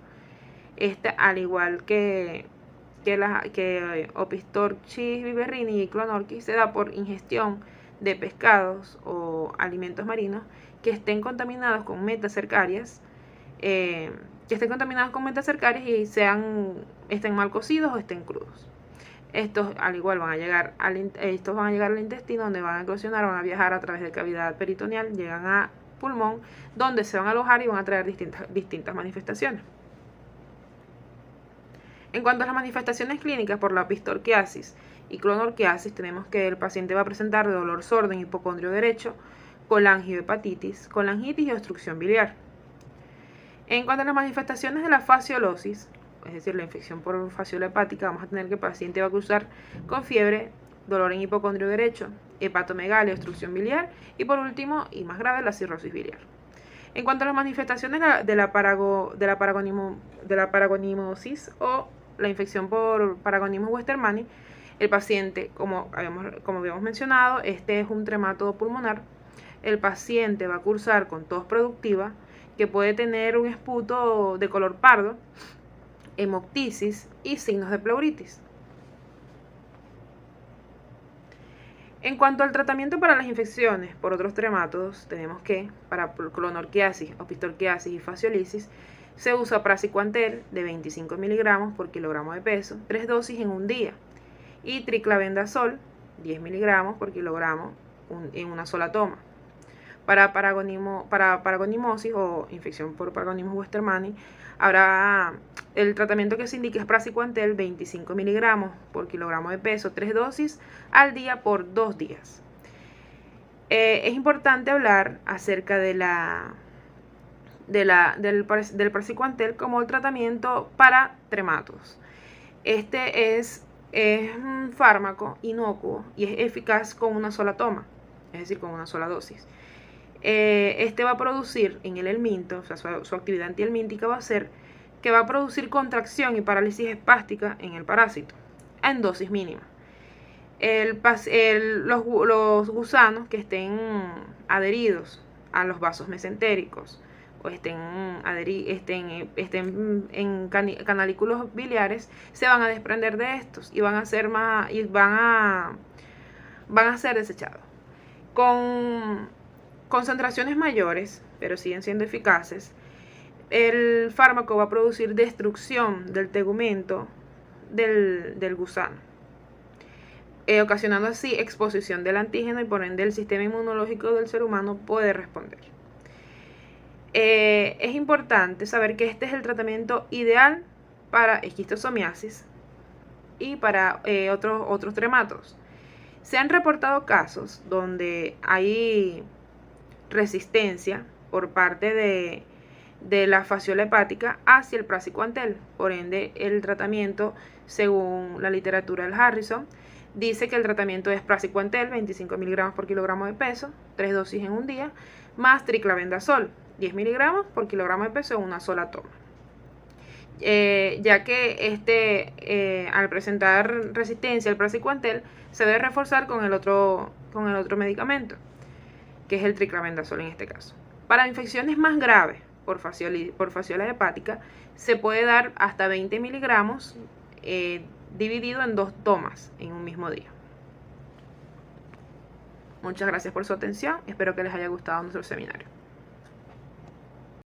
Speaker 5: Al igual que Opistorchis viverrini y Clonorchis, se da por ingestión de pescados o alimentos marinos que estén contaminados con metacercarias, y estén mal cocidos o estén crudos. Estos al igual van a llegar al intestino, donde van a eclosionar, van a viajar a través de cavidad peritoneal, llegan a pulmón, donde se van a alojar y van a traer distintas manifestaciones. En cuanto a las manifestaciones clínicas por la pistorquiasis y clonorquiasis, tenemos que el paciente va a presentar dolor sordo en hipocondrio derecho, colangiohepatitis, colangitis y obstrucción biliar. En cuanto a las manifestaciones de la fasciolosis, es decir, la infección por fasciola hepática, vamos a tener que el paciente va a cursar con fiebre, dolor en hipocondrio derecho, hepatomegalia, obstrucción biliar y por último, y más grave, la cirrosis biliar. En cuanto a las manifestaciones de la paragonimosis o la infección por Paragonimus westermanni, el paciente, como habíamos mencionado, este es un trematódo pulmonar. El paciente va a cursar con tos productiva, que puede tener un esputo de color pardo, hemoptisis y signos de pleuritis. En cuanto al tratamiento para las infecciones por otros tremátodos, tenemos que para clonorquiasis, opistorquiasis y fasciolisis se usa praziquantel de 25 miligramos por kilogramo de peso, 3 dosis en un día, y triclavendazol 10 miligramos por kilogramo en una sola toma. Para paragonimosis o infección por Paragonimus westermanni, el tratamiento que se indica es praziquantel 25 miligramos por kilogramo de peso, 3 dosis al día por 2 días. Es importante hablar acerca del praziquantel como el tratamiento para trematos. Este es un fármaco inocuo y es eficaz con una sola toma, es decir, con una sola dosis. Este va a producir en el helminto, o sea, su actividad antihelmíntica va a ser que va a producir contracción y parálisis espástica en el parásito en dosis mínima. Los gusanos que estén adheridos a los vasos mesentéricos o estén en canalículos biliares se van a desprender de estos y van a ser desechados. Con concentraciones mayores, pero siguen siendo eficaces, el fármaco va a producir destrucción del tegumento del gusano, ocasionando así exposición del antígeno y por ende el sistema inmunológico del ser humano puede responder. Es importante saber que este es el tratamiento ideal para esquistosomiasis y para otros trematos. Se han reportado casos donde hay resistencia por parte de la fasciola hepática hacia el praziquantel. Por ende, el tratamiento, según la literatura del Harrison, dice que el tratamiento es praziquantel 25 miligramos por kilogramo de peso, 3 dosis en un día, más triclavendazol 10 miligramos por kilogramo de peso en una sola toma. Ya que al presentar resistencia al praziquantel se debe reforzar con el otro medicamento, que es el triclavendazol en este caso. Para infecciones más graves por fasciola hepática se puede dar hasta 20 miligramos dividido en 2 tomas en un mismo día. Muchas gracias por su atención, espero que les haya gustado nuestro seminario.